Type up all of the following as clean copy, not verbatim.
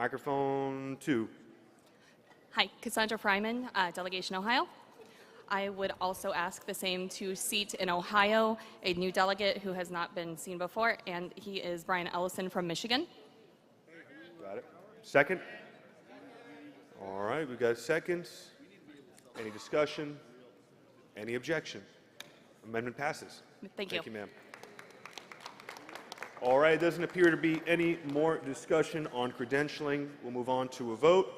Microphone 2. Hi, Cassandra Fryman, Delegation Ohio. I would also ask the same to seat in Ohio a new delegate who has not been seen before, and he is Brian Ellison from Michigan. Got it. Second? All right, we got seconds. Any discussion? Any objection? Amendment passes. Thank you. Thank you, ma'am. All right, it doesn't appear to be any more discussion on credentialing. We'll move on to a vote.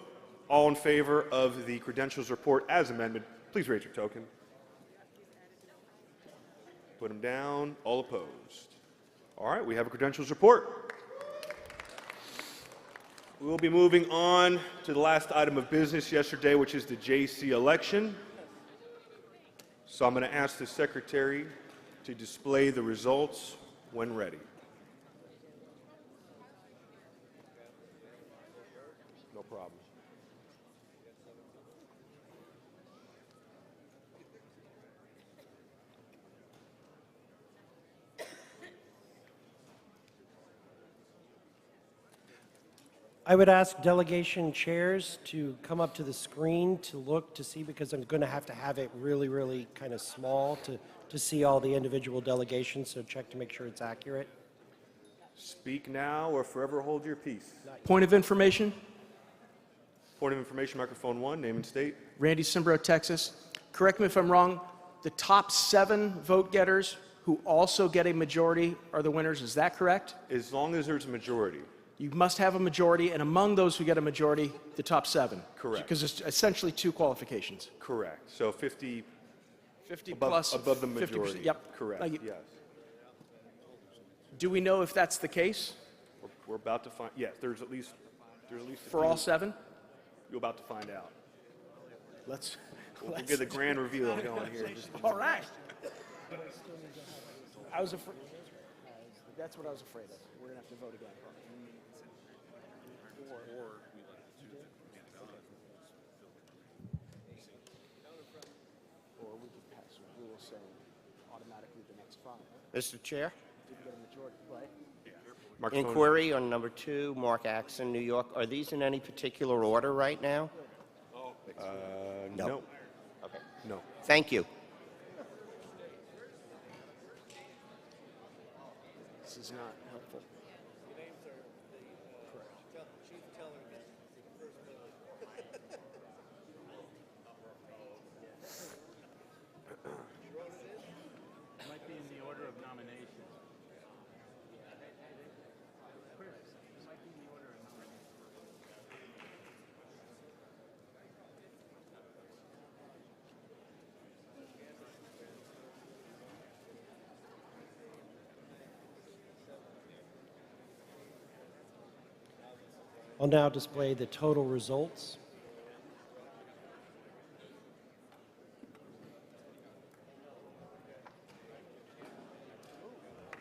All in favor of the credentials report as amended, please raise your token. Put them down. All opposed. All right, we have a credentials report. We'll be moving on to the last item of business yesterday, which is the JC election. So I'm going to ask the secretary to display the results when ready. No problem. I would ask delegation chairs to come up to the screen to look to see, because I'm going to have it really, really kind of small to see all the individual delegations, so check to make sure it's accurate. Speak now or forever hold your peace. Point of information. Point of information, microphone 1, name and state. Randy Simbro, Texas. Correct me if I'm wrong, the top 7 vote getters who also get a majority are the winners, is that correct? As long as there's a majority. You must have a majority, and among those who get a majority, the top 7. Correct. Because it's essentially 2 qualifications. Correct. So 50 above, plus above the majority. 50%. Yep. Correct. Yes. Do we know if that's the case? We're about to find. Yes, there's at least For all 7? You're about to find out. Let's We'll get the grand reveal going here. All right. I was afraid. That's what I was afraid of. We're going to have to vote again. Or we could pass a rule saying automatically the next 5. Mr. Chair, Didn't get a majority, right? Microphone. inquiry on number 2, Mark Axon, New York. Are these in any particular order right now? No. Okay. No. Thank you. This is not helpful. Might be in the order of nomination. I'll now display the total results.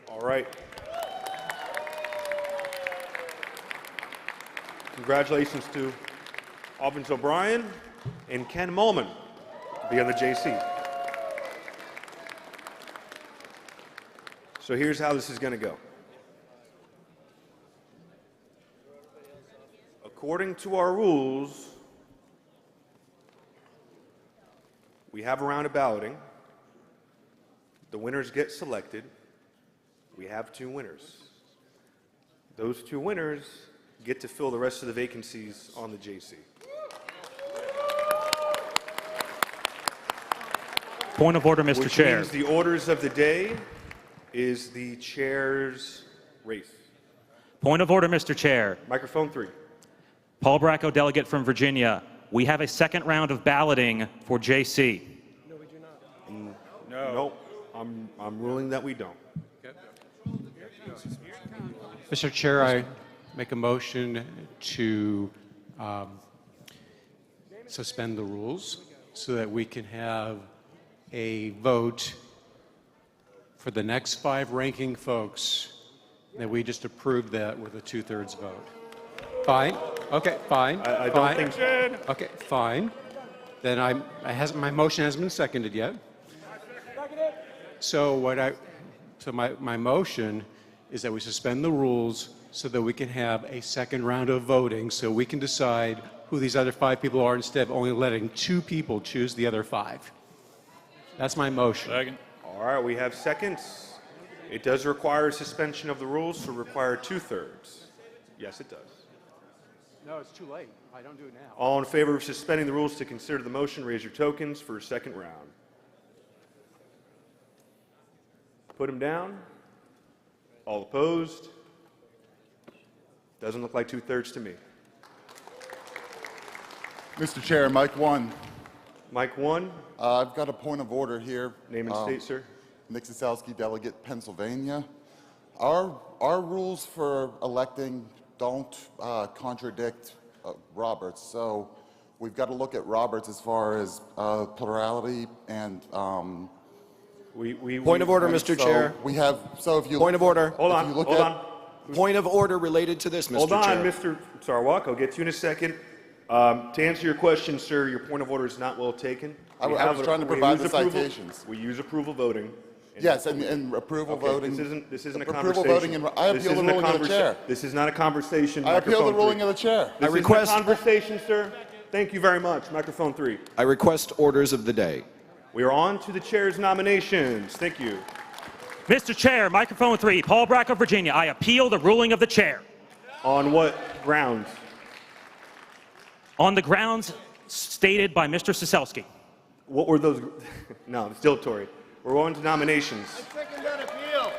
All right. Congratulations to Alvin O'Brien and Ken Mullman to be on the JC. So here's how this is going to go. According to our rules, we have a round of balloting. The winners get selected. We have 2 winners. Those 2 winners get to fill the rest of the vacancies on the JC. Point of order, Mr. Which Chair. means the orders of the day is the chair's race. Point of order, Mr. Chair. Microphone 3. Paul Bracco, delegate from Virginia. We have a second round of balloting for JC. No, we do not. No. I'm ruling that we don't. Mr. Chair, I make a motion to suspend the rules so that we can have a vote for the next 5 ranking folks, that we just approved that with a 2/3 vote. Fine. Okay, fine. I don't fine. think so. Okay, fine. Then my motion hasn't been seconded yet. So my motion is that we suspend the rules so that we can have a second round of voting so we can decide who these other 5 people are instead of only letting 2 people choose the other 5. That's my motion. Second. All right, we have seconds. It does require suspension of the rules, so require 2/3. Yes, it does. No, it's too late. I don't do it now. All in favor of suspending the rules to consider the motion, raise your tokens for a second round. Put them down. All opposed? Doesn't look like 2/3 to me. Mr. Chair, Mike 1. Mike 1, I've got a point of order here. name and state, sir. Nick Sosowski, delegate, Pennsylvania. Our rules for electing don't contradict Roberts, so we've got to look at Roberts as far as plurality and. Point of order, and Mr. so Chair. We have. So if you Point of order. Hold if on, you look hold at- on. Point of order related to this, Mr. Hold Chair. on, Mr. Sarwak. I'll get to you in a second. To answer your question, sir, your point of order is not well taken. I We was have trying to we provide use the approval- citations. We use approval voting. Yes, and approval Okay, voting. This isn't a approval conversation. voting, and I This appeal the isn't a ruling of the chair. This is not a conversation. I appeal the Microphone ruling 3. of the chair. This isn't request- a conversation, sir. Thank you very much. Microphone 3. I request orders of the day. We are on to the chair's nominations. Thank you. Mr. Chair, microphone 3, Paul Bracco, Virginia. I appeal the ruling of the chair. On what grounds? On the grounds stated by Mr. Sosowski. What were those? No, it's dilatory. We're on to nominations. Second that appeal.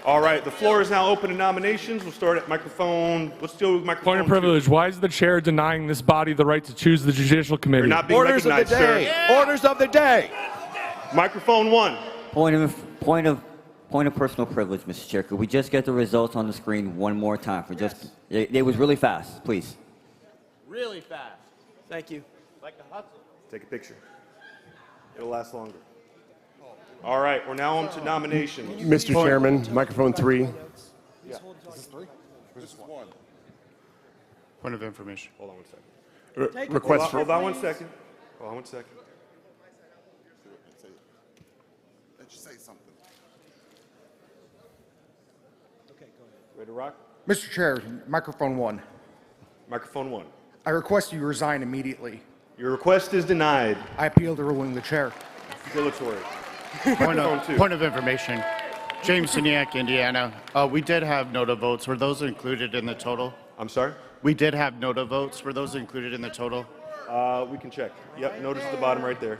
All right, the floor is now open to nominations. We'll start at microphone. Let's do microphone. Point of 2. privilege. Why is the chair denying this body the right to choose the judicial committee? You're not being Orders of the recognized, day. sir. Orders of the day. Microphone 1. Point of personal privilege, Mr. Chair. Could we just get the results on the screen one more time? For just, it was really fast, please. Really fast. Thank you. Take a picture. It'll last longer. All right, we're now on to nominations. Mr. Chairman, microphone 3. This is 1. Point of information. Hold on one second. Request for Hold on 1 second. Hold on 1 second. Let's just say something. Ready to rock? Mr. Chair, microphone 1. Microphone 1. I request you resign immediately. Your request is denied. I appeal the ruling of the chair. Dilatory. Point of information. James Siniak, Indiana. We did have NOTA votes. Were those included in the total? I'm sorry? We did have NOTA votes. Were those included in the total? We can check. Yep, notice at the bottom right there.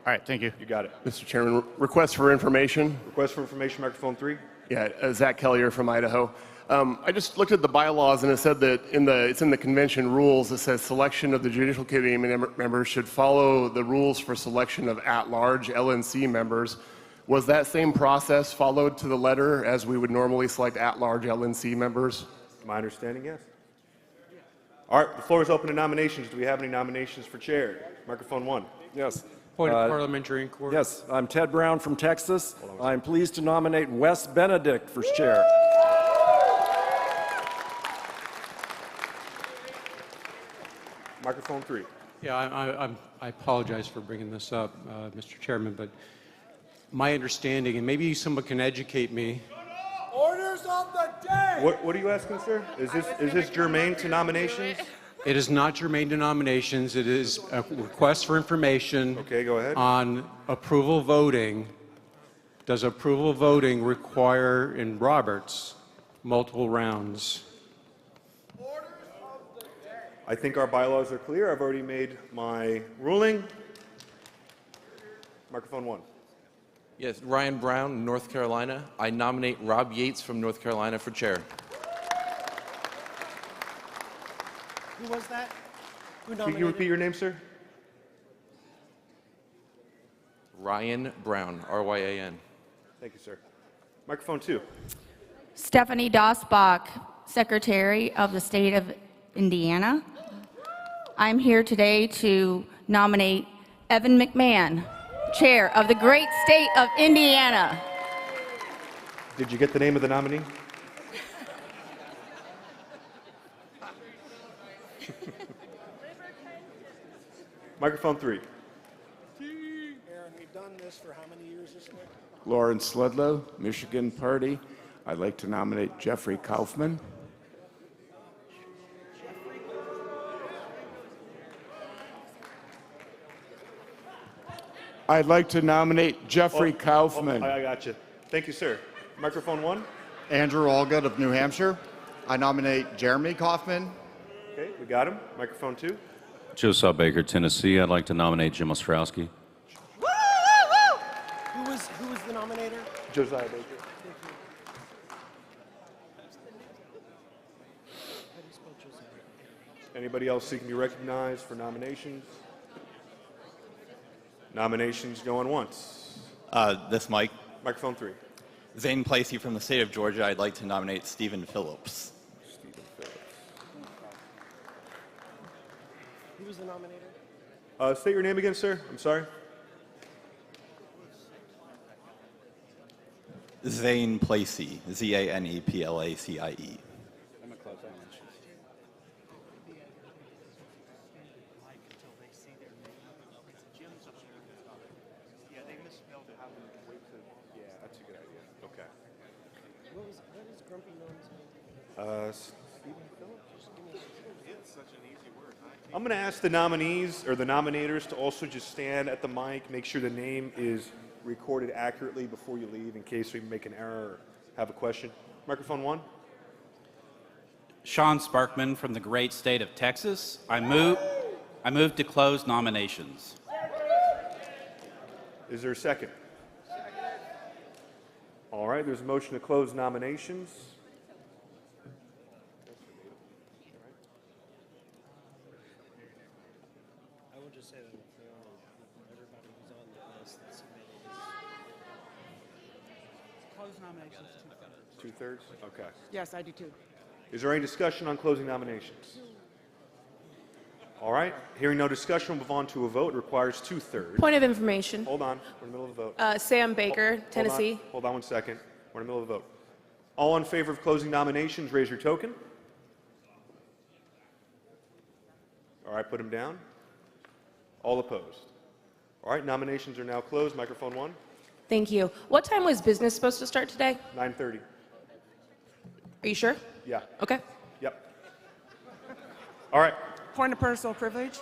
All right, thank you. You got it. Mr. Chairman, request for information. Request for information, microphone 3. Yeah, Zach Kellier from Idaho. I just looked at the bylaws and it said that it's in the convention rules. It says selection of the judicial committee members should follow the rules for selection of at-large LNC members. Was that same process followed to the letter as we would normally select at-large LNC members? My understanding, yes. All right, the floor is open to nominations. Do we have any nominations for chair? Microphone 1. Yes. Point of parliamentary inquiry. Yes, I'm Ted Brown from Texas. I'm pleased to nominate Wes Benedict for chair. Microphone 3. Yeah, I apologize for bringing this up, Mr. Chairman, but my understanding, and maybe someone can educate me. Orders of the day. What are you asking, sir? Is this germane to nominations? It is not germane to nominations. It is a request for information. Okay, go ahead. On approval voting. Does approval voting require, in Roberts, multiple rounds? I think our bylaws are clear. I've already made my ruling. Microphone 1. Yes, Ryan Brown, North Carolina. I nominate Rob Yates from North Carolina for chair. Who was that? Who Can nominated? you repeat your name, sir? Ryan Brown, R-Y-A-N. Thank you, sir. Microphone 2. Stephanie Dossbach, Secretary of the State of Indiana. I'm here today to nominate Evan McMahon, Chair of the great state of Indiana. Did you get the name of the nominee? Microphone 3. Aaron, we've done this for how many years this week? Lawrence Ludlow, Michigan Party. I'd like to nominate Jeffrey Kaufman. I'd like to nominate Jeffrey Kaufman. I got you. Thank you, sir. Microphone 1. Andrew Allgood of New Hampshire. I nominate Jeremy Kaufman. Okay, we got him. Microphone 2. Josiah Baker, Tennessee. I'd like to nominate Jim Ostrowski. Who was the nominator? Josiah Baker. Anybody else seeking to be recognized for nominations? Nominations going once. This Mike. Microphone 3. Zane Placey from the state of Georgia. I'd like to nominate Stephen Phillips. Who was the nominator? State your name again, sir. I'm sorry. Zane Placey. Zaneplacie. That's a good idea. Okay. What is Grumpy Gnome's name? Stephen Phillips? It's such an easy word. I'm going to ask the nominees or the nominators to also just stand at the mic, make sure the name is recorded accurately before you leave in case we make an error or have a question. Microphone 1. Sean Sparkman from the great state of Texas. I move to close nominations. Is there a second? All right, there's a motion to close nominations. I will just say that everybody who's on the list that submitted Close nominations. 2/3? Okay. Yes, I do too. Is there any discussion on closing nominations? All right, hearing no discussion, we'll move on to a vote. It requires 2/3. Point of information. Hold on, we're in the middle of the vote. Sam Baker, Hold Tennessee. Hold on 1 second. We're in the middle of the vote. All in favor of closing nominations, raise your token. All right, put them down. All opposed. All right, nominations are now closed. Microphone 1. Thank you. What time was business supposed to start today? 9:30. Are you sure? Yeah. Okay. Yep. All right. Point of personal privilege.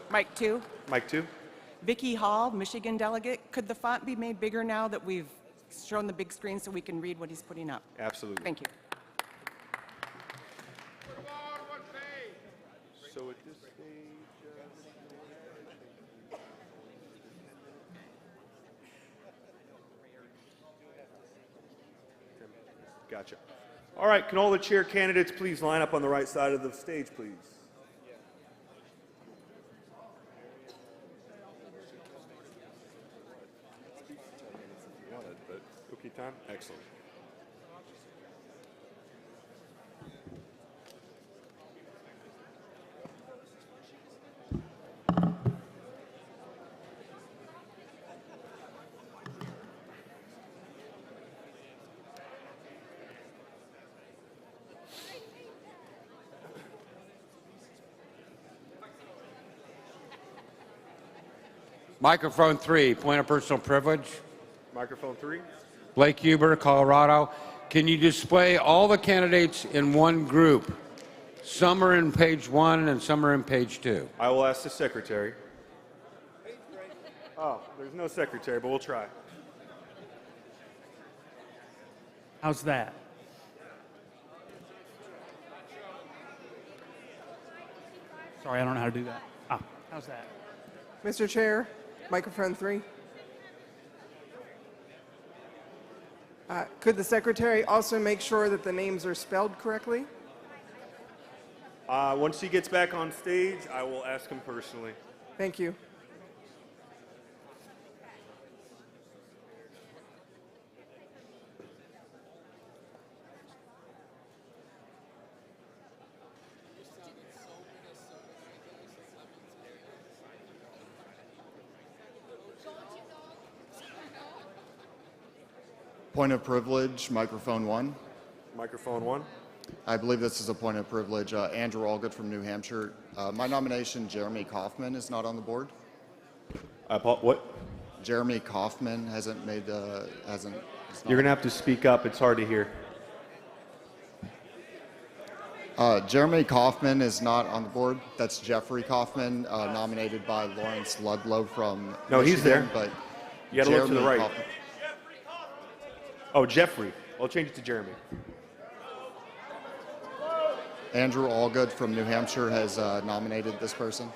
Mike 2. Mike 2. Vicky Hall, Michigan delegate. Could the font be made bigger now that we've shown the big screen so we can read what he's putting up? Absolutely. Thank you. So at this stage, gotcha. All right, can all the chair candidates please line up on the right side of the stage, please? Cookie time? Excellent. Microphone 3, point of personal privilege. Microphone 3. Blake Huber, Colorado. Can you display all the candidates in one group? Some are in page 1 and some are in page 2. I will ask the secretary. Oh, there's no secretary, but we'll try. How's that? Sorry, I don't know how to do that. How's that? Mr. Chair, microphone 3. Could the secretary also make sure that the names are spelled correctly? Once he gets back on stage, I will ask him personally. Thank you. Point of privilege, microphone 1. Microphone 1. I believe this is a point of privilege. Andrew Allgood from New Hampshire. My nomination, Jeremy Kaufman, is not on the board. What? Jeremy Kaufman hasn't You're going to have to speak up. It's hard to hear. Jeremy Kaufman is not on the board. That's Jeffrey Kaufman, nominated by Lawrence Ludlow from No, Michigan, he's there. But You got to look to the Jeremy right. Kaufman- Oh, Jeffrey. I'll change it to Jeremy. Andrew Allgood from New Hampshire has nominated this person.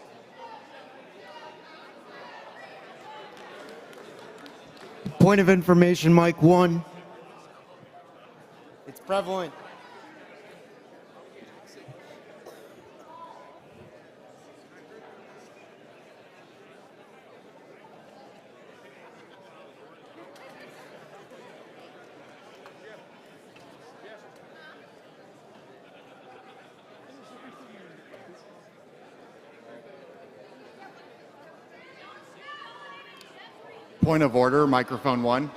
Point of information, Mike 1. It's prevalent. Point of order, microphone 1.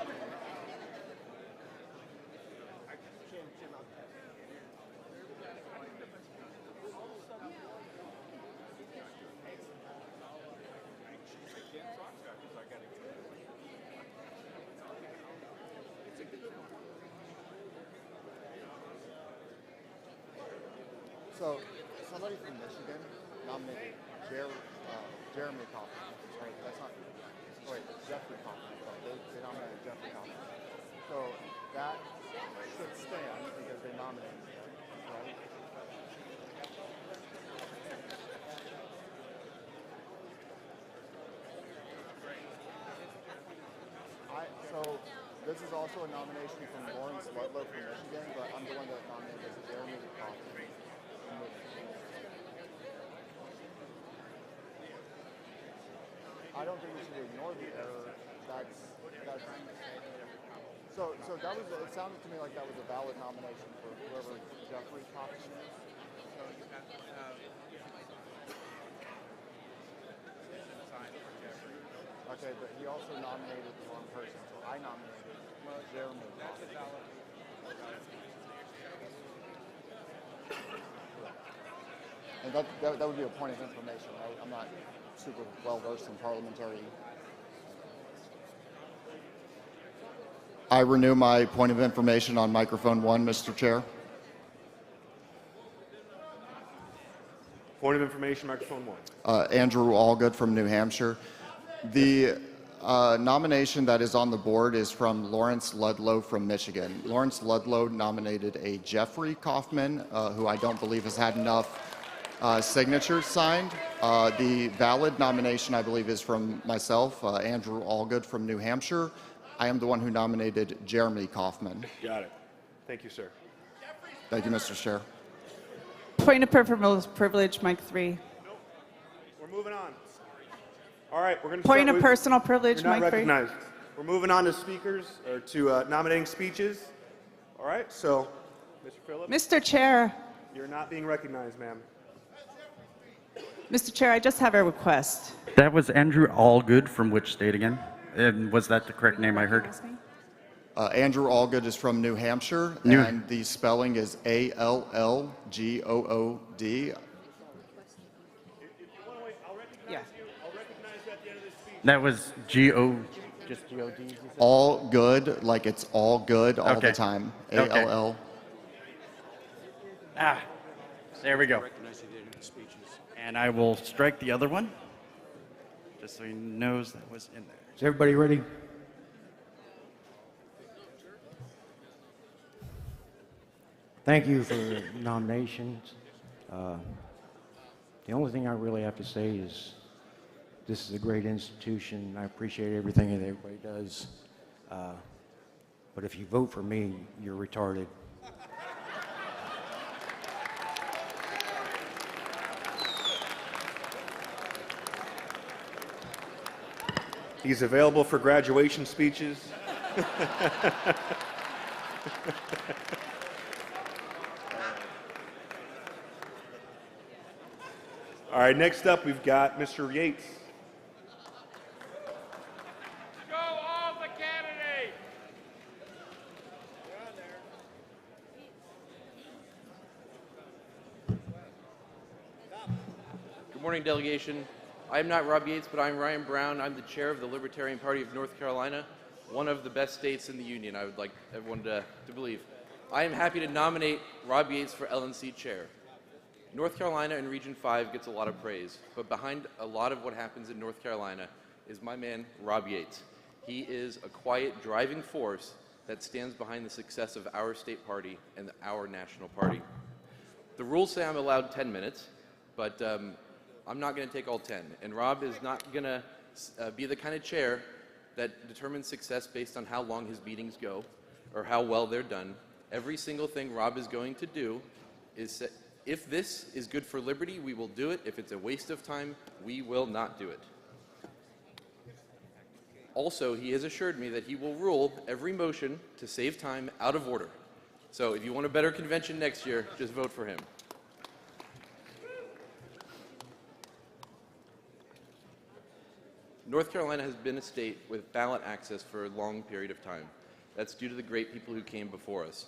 So, somebody from Michigan nominated Jeremy Kaufman, right? That's not, wait, Jeffrey Kaufman. They nominated Jeffrey Kaufman. So that should stand because they nominated him, right? So this is also a nomination from Lawrence Ludlow from Michigan, but I'm the one that nominated Jeremy Kaufman. I don't think we should ignore the error. So that was. It sounded to me like that was a valid nomination for whoever Jeffrey Kaufman is. Okay, but he also nominated the wrong person, so I nominated Jeremy Kaufman. And that would be a point of information, right? I'm not super well versed in parliamentary. I renew my point of information on microphone 1, Mr. Chair. Point of information, microphone 1. Andrew Allgood from New Hampshire. The nomination that is on the board is from Lawrence Ludlow from Michigan. Lawrence Ludlow nominated a Jeffrey Kaufman, who I don't believe has had enough signatures signed. The valid nomination, I believe, is from myself, Andrew Allgood from New Hampshire. I am the one who nominated Jeremy Kaufman. Got it. Thank you, sir. Thank you, Mr. Chair. Point of privilege, Mike 3. We're moving on. All right, we're going to Point of personal privilege, You're not Mike 3. recognized. We're moving on to speakers, or to nominating speeches. All right, so, Mr. Phillips. Mr. Chair, You're not being recognized, ma'am. Mr. Chair, I just have a request. That was Andrew Allgood from which state again? And was that the correct name I heard? Andrew Allgood is from New Hampshire, and the spelling is Allgood. Yeah. That was G-O, just G-O-D? All good, like it's all good all the time. Okay. A-L-L. Ah, there we go. And I will strike the other one, just so he knows that was in there. Is everybody ready? Thank you for the nominations. The only thing I really have to say is this is a great institution. I appreciate everything that everybody does. But if you vote for me, you're retarded. He's available for graduation speeches. All right, next up we've got Mr. Yates. Go all the candidates! Good morning, delegation. I am not Rob Yates, but I'm Ryan Brown. I'm the chair of the Libertarian Party of North Carolina. one of the best states in the union, I would like everyone to believe. I am happy to nominate Rob Yates for LNC chair. North Carolina in Region 5 gets a lot of praise, but behind a lot of what happens in North Carolina is my man, Rob Yates. He is a quiet driving force that stands behind the success of our state party and our national party. The rules say I'm allowed 10 minutes, but I'm not going to take all 10. And Rob is not going to be the kind of chair that determines success based on how long his meetings go or how well they're done. Every single thing Rob is going to do is say, if this is good for liberty, we will do it. If it's a waste of time, we will not do it. Also, he has assured me that he will rule every motion to save time out of order. So if you want a better convention next year, just vote for him. North Carolina has been a state with ballot access for a long period of time. That's due to the great people who came before us.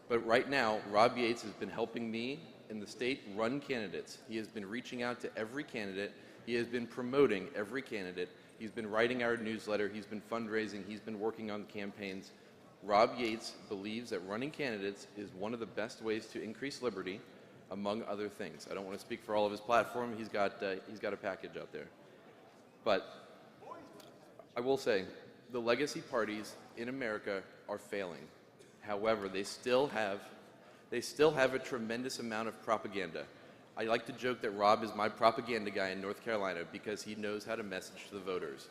But right now, Rob Yates has been helping me in the state run candidates. He has been reaching out to every candidate. He has been promoting every candidate. He's been writing our newsletter. He's been fundraising. He's been working on campaigns. Rob Yates believes that running candidates is one of the best ways to increase liberty, among other things. I don't want to speak for all of his platform. He's got a package out there. But I will say, the legacy parties in America are failing. However, they still have a tremendous amount of propaganda. I like to joke that Rob is my propaganda guy in North Carolina because he knows how to message to the voters.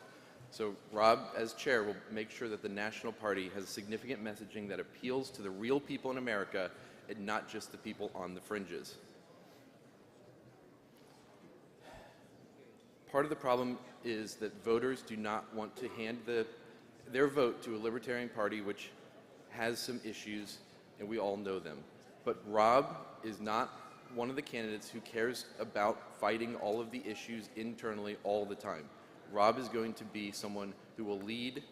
So Rob, as chair, will make sure that the national party has significant messaging that appeals to the real people in America and not just the people on the fringes. Part of the problem is that voters do not want to hand their vote to a Libertarian Party which has some issues, and we all know them. But Rob is not one of the candidates who cares about fighting all of the issues internally all the time. Rob is going to be someone who will lead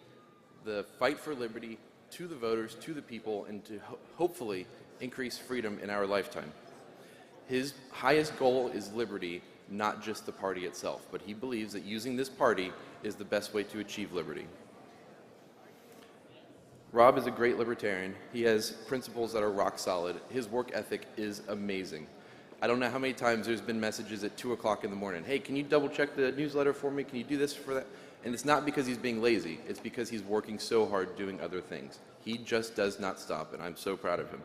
the fight for liberty to the voters, to the people, and to hopefully increase freedom in our lifetime. His highest goal is liberty, not just the party itself, but he believes that using this party is the best way to achieve liberty. Rob is a great libertarian. He has principles that are rock solid. His work ethic is amazing. I don't know how many times there's been messages at 2 o'clock in the morning. Hey, can you double check the newsletter for me? Can you do this for that? And it's not because he's being lazy. It's because he's working so hard doing other things. He just does not stop, and I'm so proud of him.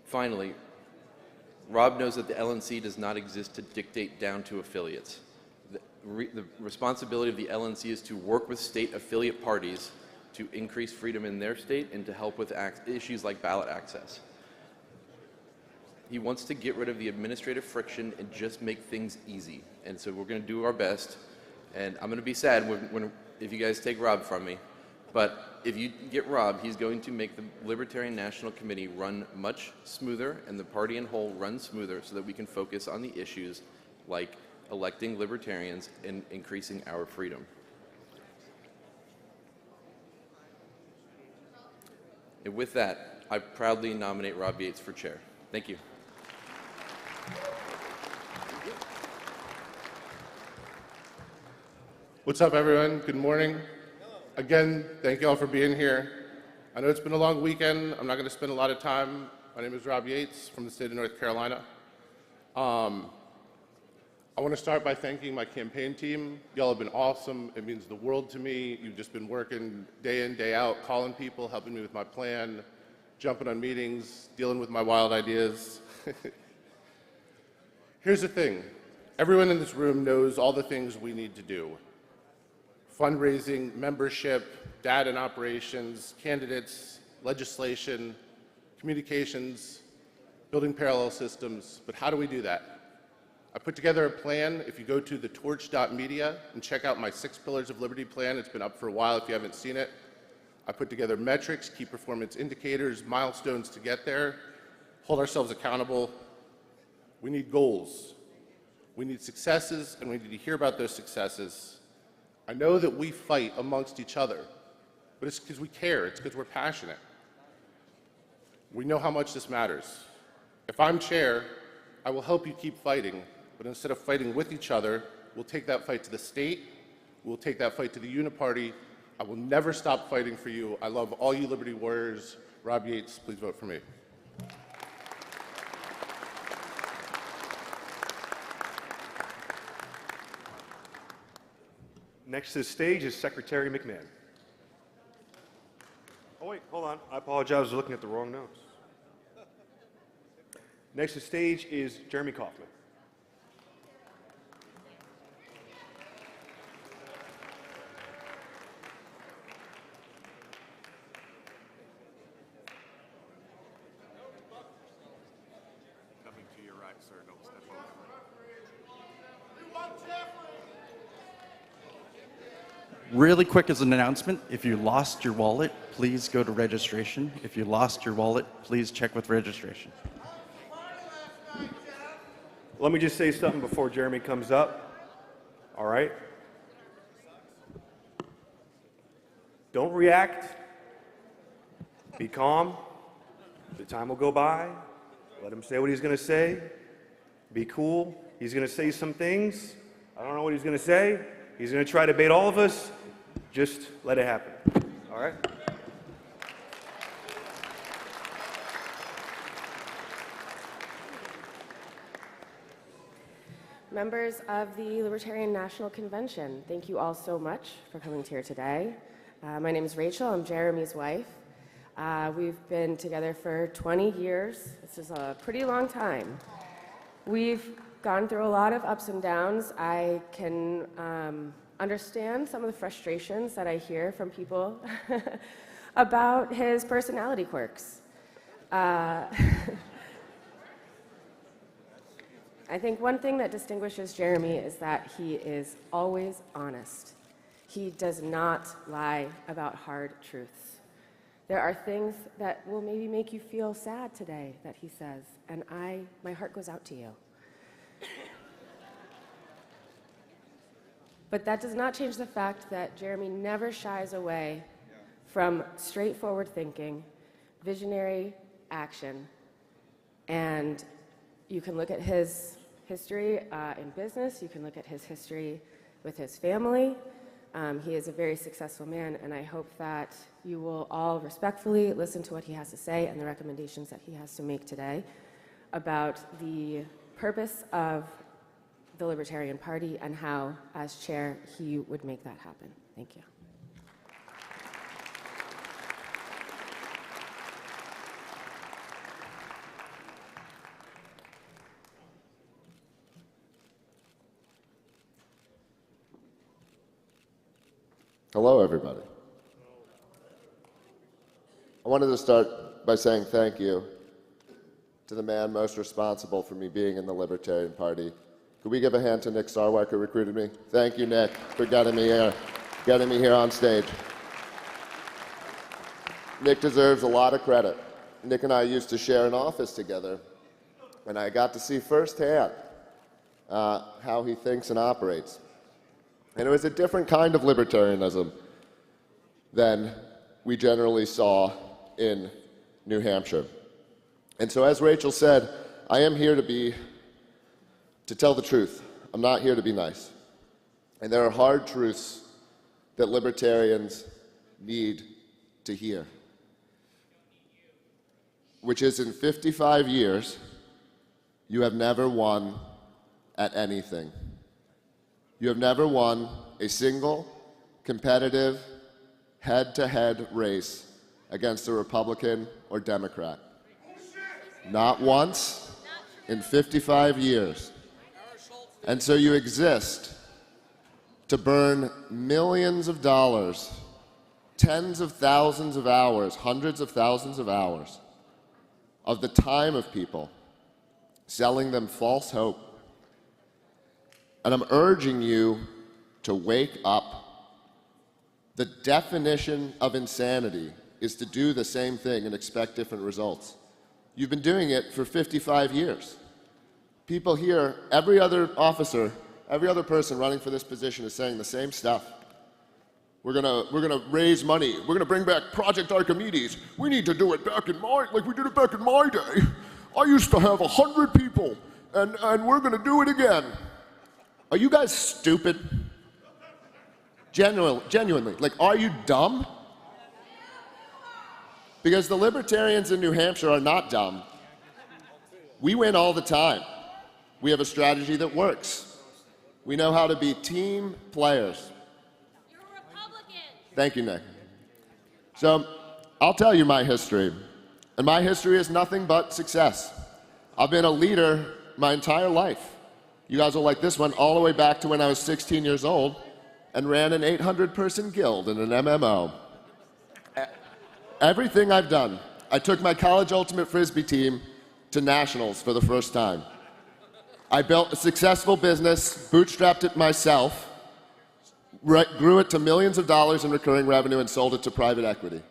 Finally, Rob knows that the LNC does not exist to dictate down to affiliates. The responsibility of the LNC is to work with state affiliate parties to increase freedom in their state and to help with issues like ballot access. He wants to get rid of the administrative friction and just make things easy. And so we're going to do our best. And I'm going to be sad if you guys take Rob from me. But if you get Rob, he's going to make the Libertarian National Committee run much smoother and the party in whole run smoother so that we can focus on the issues like electing libertarians and increasing our freedom. And with that, I proudly nominate Rob Yates for chair. Thank you. What's up, everyone? Good morning. Again, thank you all for being here. I know it's been a long weekend. I'm not going to spend a lot of time. My name is Rob Yates from the state of North Carolina. I want to start by thanking my campaign team. Y'all have been awesome. It means the world to me. You've just been working day in, day out, calling people, helping me with my plan, jumping on meetings, dealing with my wild ideas. Here's the thing. Everyone in this room knows all the things we need to do. Fundraising, membership, data and operations, candidates, legislation, communications, building parallel systems. But how do we do that? I put together a plan. If you go to thetorch.media and check out my 6 Pillars of Liberty plan, it's been up for a while if you haven't seen it. I put together metrics, key performance indicators, milestones to get there, hold ourselves accountable. We need goals. We need successes, and we need to hear about those successes. I know that we fight amongst each other, but it's because we care. It's because we're passionate. We know how much this matters. If I'm chair, I will help you keep fighting, But instead of fighting with each other, we'll take that fight to the state. We'll take that fight to the Uniparty. I will never stop fighting for you. I love all you Liberty Warriors. Rob Yates, please vote for me. Next to the stage is Secretary McMahon. Oh, wait, hold on. I apologize. I was looking at the wrong notes. Next to the stage is Jeremy Kaufman. Coming to your right, sir. Don't step over. Really quick as an announcement, if you lost your wallet, please go to registration. If you lost your wallet, please check with registration. Let me just say something before Jeremy comes up. All right? Don't react. Be calm. The time will go by. Let him say what he's going to say. Be cool. He's going to say some things. I don't know what he's going to say. He's going to try to bait all of us. Just let it happen. All right? Members of the Libertarian National Convention, thank you all so much for coming here today. My name is Rachel. I'm Jeremy's wife. We've been together for 20 years. This is a pretty long time. We've gone through a lot of ups and downs. I can understand some of the frustrations that I hear from people about his personality quirks. I think one thing that distinguishes Jeremy is that he is always honest. He does not lie about hard truths. There are things that will maybe make you feel sad today that he says, and my heart goes out to you. But that does not change the fact that Jeremy never shies away from straightforward thinking, visionary action, and you can look at his history in business, you can look at his history with his family. He is a very successful man, and I hope that you will all respectfully listen to what he has to say and the recommendations that he has to make today about the purpose of the Libertarian Party and how, as chair, he would make that happen. Thank you. Hello, everybody. I wanted to start by saying thank you to the man most responsible for me being in the Libertarian Party. Could we give a hand to Nick Sarwark, who recruited me? Thank you, Nick, for getting me here on stage. Nick deserves a lot of credit. Nick and I used to share an office together, and I got to see firsthand how he thinks and operates. And it was a different kind of libertarianism than we generally saw in New Hampshire. And so, as Rachel said, I am here to tell the truth. I'm not here to be nice. And there are hard truths that libertarians need to hear, which is in 55 years, you have never won at anything. You have never won a single competitive head-to-head race against a Republican or Democrat. Not once in 55 years. And so you exist to burn millions of dollars, tens of thousands of hours, hundreds of thousands of hours of the time of people, selling them false hope. And I'm urging you to wake up. The definition of insanity is to do the same thing and expect different results. You've been doing it for 55 years. People here, every other officer, every other person running for this position is saying the same stuff. We're gonna raise money. We're gonna bring back Project Archimedes. We need to do it back like we did it back in my day. I used to have 100 people and we're going to do it again. Are you guys stupid? Genuinely, like, are you dumb? Because the Libertarians in New Hampshire are not dumb. We win all the time. We have a strategy that works. We know how to be team players. You're a Republican. Thank you, Nick. So, I'll tell you my history. And my history is nothing but success. I've been a leader my entire life. You guys will like this one, all the way back to when I was 16 years old and ran an 800-person guild in an MMO. Everything I've done. I took my college ultimate frisbee team to nationals for the first time. I built a successful business, bootstrapped it myself, grew it to millions of dollars in recurring revenue, and sold it to private equity.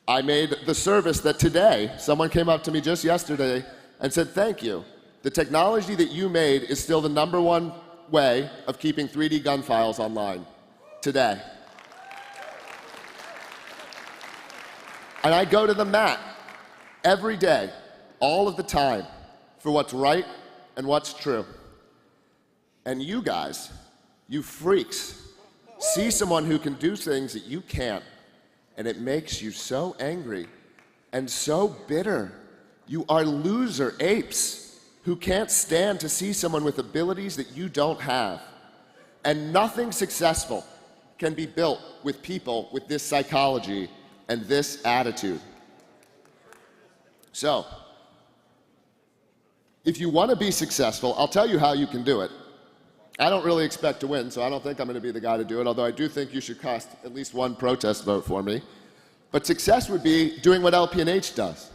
I made the service that today, someone came up to me just yesterday and said, thank you. The technology that you made is still the #1 way of keeping 3D gun files online today. And I go to the mat every day, all of the time, for what's right and what's true. And you guys, you freaks, see someone who can do things that you can't, and it makes you so angry and so bitter. You are loser apes who can't stand to see someone with abilities that you don't have. And nothing successful can be built with people with this psychology and this attitude. So, if you want to be successful, I'll tell you how you can do it. I don't really expect to win, so I don't think I'm going to be the guy to do it, although I do think you should cast at least one protest vote for me. But success would be doing what LP&H does.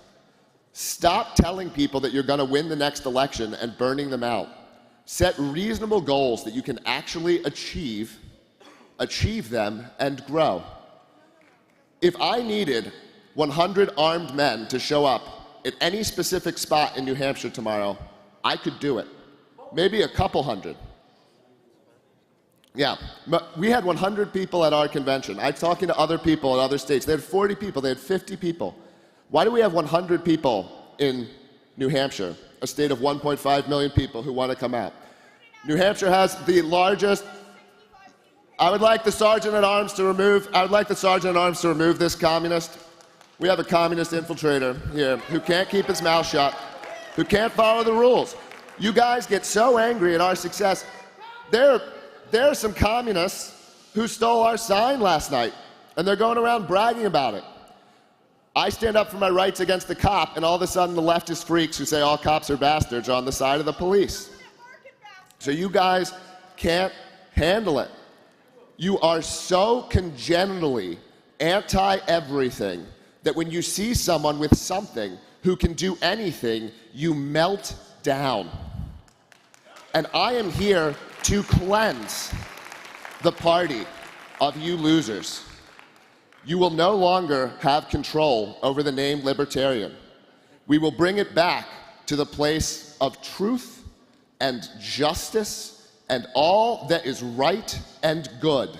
Stop telling people that you're going to win the next election and burning them out. Set reasonable goals that you can actually achieve them, and grow. If I needed 100 armed men to show up at any specific spot in New Hampshire tomorrow, I could do it. Maybe a couple hundred. Yeah, we had 100 people at our convention. I'm talking to other people in other states. They had 40 people, they had 50 people. Why do we have 100 people in New Hampshire, a state of 1.5 million people who want to come out? New Hampshire has the largest. I would like the Sergeant at Arms to remove this communist. We have a communist infiltrator here who can't keep his mouth shut, who can't follow the rules. You guys get so angry at our success. There are some communists who stole our sign last night, and they're going around bragging about it. I stand up for my rights against the cop, and all of a sudden the leftist freaks who say all cops are bastards are on the side of the police. So you guys can't handle it. You are so congenitally anti-everything that when you see someone with something who can do anything, you melt down. And I am here to cleanse the party of you losers. You will no longer have control over the name Libertarian. We will bring it back to the place of truth and justice and all that is right and good.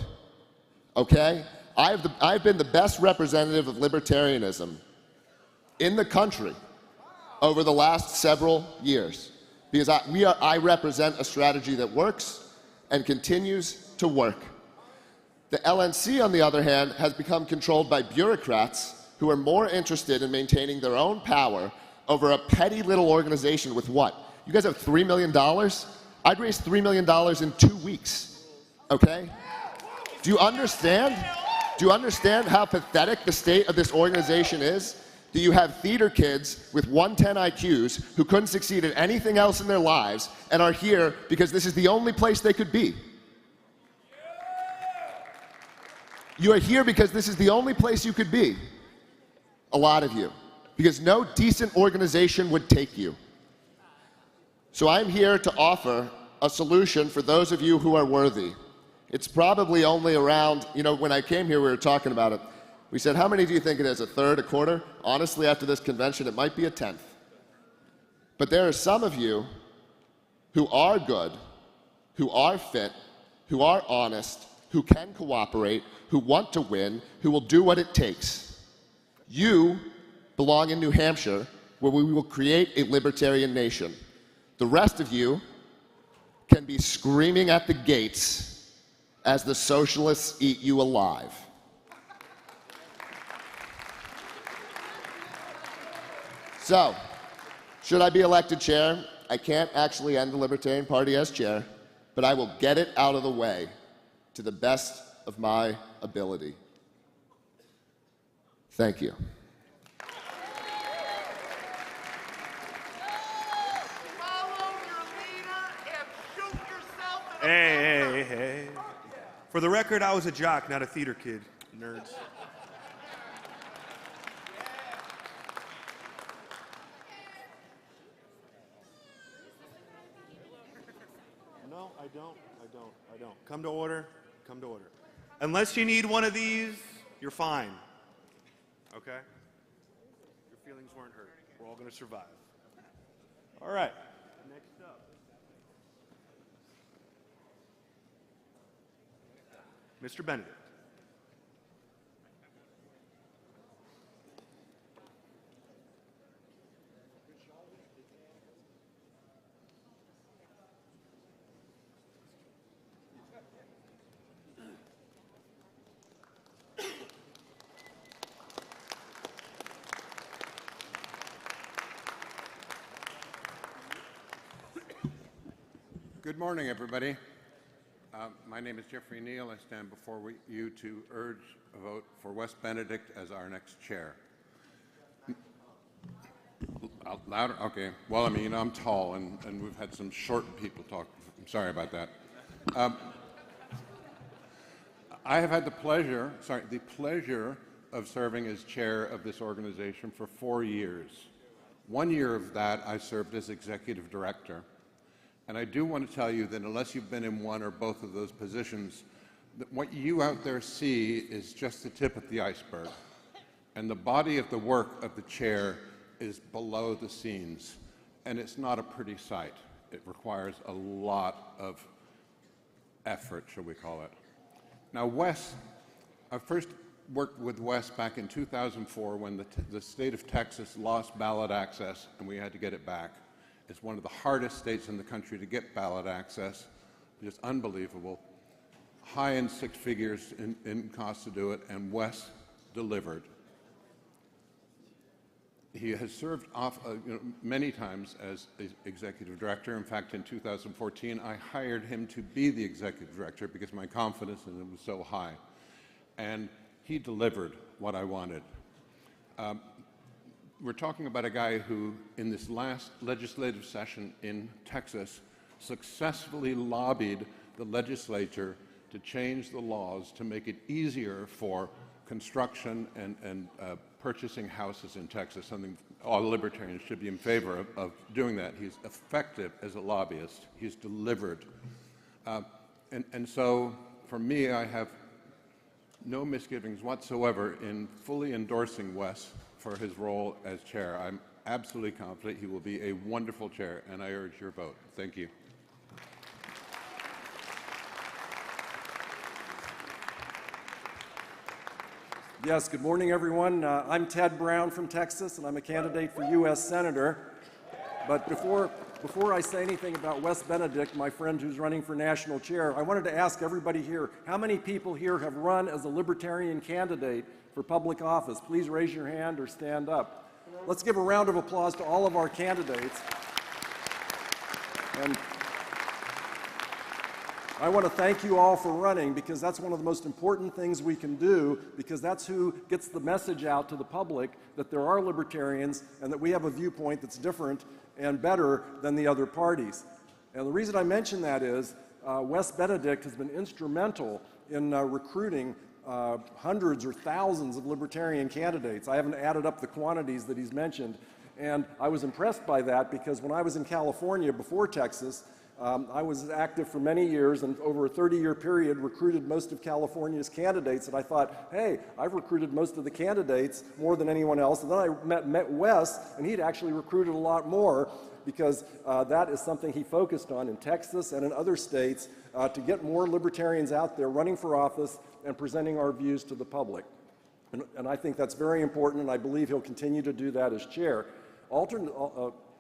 Okay? I've been the best representative of libertarianism in the country over the last several years because I represent a strategy that works and continues to work. The LNC, on the other hand, has become controlled by bureaucrats who are more interested in maintaining their own power over a petty little organization with what? You guys have $3 million? I'd raise $3 million in 2 weeks, okay? Do you understand? Do you understand how pathetic the state of this organization is? Do you have theater kids with 110 IQs who couldn't succeed at anything else in their lives and are here because this is the only place they could be? You are here because this is the only place you could be. A lot of you. Because no decent organization would take you. So I'm here to offer a solution for those of you who are worthy. It's probably only around, when I came here, we were talking about it. We said, how many do you think it is? A third, a quarter? Honestly, after this convention, it might be a tenth. But there are some of you who are good, who are fit, who are honest, who can cooperate, who want to win, who will do what it takes. You belong in New Hampshire, where we will create a libertarian nation. The rest of you can be screaming at the gates as the socialists eat you alive. So, should I be elected chair? I can't actually end the Libertarian Party as chair, but I will get it out of the way to the best of my ability. Thank you. Hey. For the record, I was a jock, not a theater kid, nerds. No, I don't. Come to order. Unless you need one of these, you're fine. Okay? Your feelings weren't hurt. We're all going to survive. All right. Next up. Mr. Benedict. Good morning, everybody. My name is Jeffrey Neal. I stand before you to urge a vote for Wes Benedict as our next chair. Louder? Okay. Well, I mean, I'm tall, and we've had some short people talk. I'm sorry about that. I have had the pleasure of serving as chair of this organization for 4 years. 1 year of that, I served as executive director. And I do want to tell you that unless you've been in one or both of those positions, that what you out there see is just the tip of the iceberg. And the body of the work of the chair is below the scenes. And it's not a pretty sight. It requires a lot of effort, shall we call it. Now, Wes, I first worked with Wes back in 2004 when the state of Texas lost ballot access and we had to get it back. It's one of the hardest states in the country to get ballot access. Just unbelievable. High in six figures in cost to do it, and Wes delivered. He has served many times as executive director. In fact, in 2014, I hired him to be the executive director because my confidence in him was so high. And he delivered what I wanted. We're talking about a guy who, in this last legislative session in Texas, successfully lobbied the legislature to change the laws to make it easier for construction and purchasing houses in Texas, something all libertarians should be in favor of doing that. He's effective as a lobbyist. He's delivered. And so, for me, I have no misgivings whatsoever in fully endorsing Wes for his role as chair. I'm absolutely confident he will be a wonderful chair, and I urge your vote. Thank you. Yes, good morning, everyone. I'm Ted Brown from Texas, and I'm a candidate for U.S. Senator. But before I say anything about Wes Benedict, my friend who's running for national chair, I wanted to ask everybody here, how many people here have run as a Libertarian candidate for public office? Please raise your hand or stand up. Let's give a round of applause to all of our candidates. And I want to thank you all for running, because that's one of the most important things we can do, because that's who gets the message out to the public that there are libertarians and that we have a viewpoint that's different and better than the other parties. And the reason I mention that is Wes Benedict has been instrumental in recruiting hundreds or thousands of libertarian candidates. I haven't added up the quantities that he's mentioned. And I was impressed by that, because when I was in California before Texas, I was active for many years, and over a 30-year period recruited most of California's candidates, and I thought, hey, I've recruited most of the candidates more than anyone else. And then I met Wes, and he'd actually recruited a lot more, because that is something he focused on in Texas and in other states to get more libertarians out there running for office and presenting our views to the public. And I think that's very important, and I believe he'll continue to do that as chair.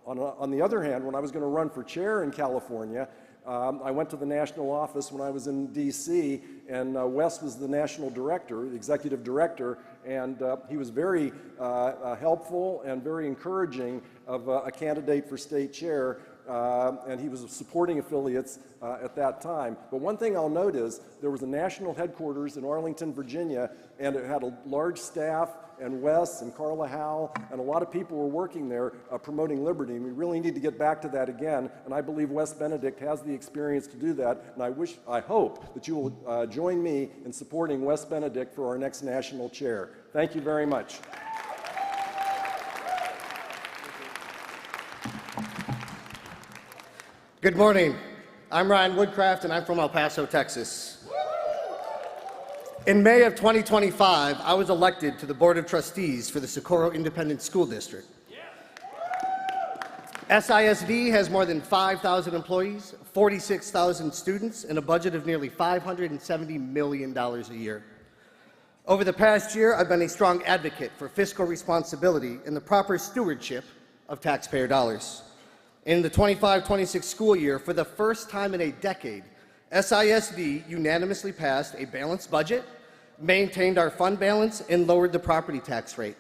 On the other hand, when I was going to run for chair in California, I went to the national office when I was in D.C., and Wes was the national director, the executive director, and he was very helpful and very encouraging of a candidate for state chair, and he was supporting affiliates at that time. But one thing I'll note is there was a national headquarters in Arlington, Virginia, and it had a large staff, and Wes and Carla Howe and a lot of people were working there promoting liberty. And we really need to get back to that again, and I believe Wes Benedict has the experience to do that, and I hope that you will join me in supporting Wes Benedict for our next national chair. Thank you very much. Good morning. I'm Ryan Woodcraft, and I'm from El Paso, Texas. In May of 2025, I was elected to the Board of Trustees for the Socorro Independent School District. SISD has more than 5,000 employees, 46,000 students, and a budget of nearly $570 million a year. Over the past year, I've been a strong advocate for fiscal responsibility and the proper stewardship of taxpayer dollars. In the 25-26 school year, for the first time in a decade, SISD unanimously passed a balanced budget, maintained our fund balance, and lowered the property tax rate.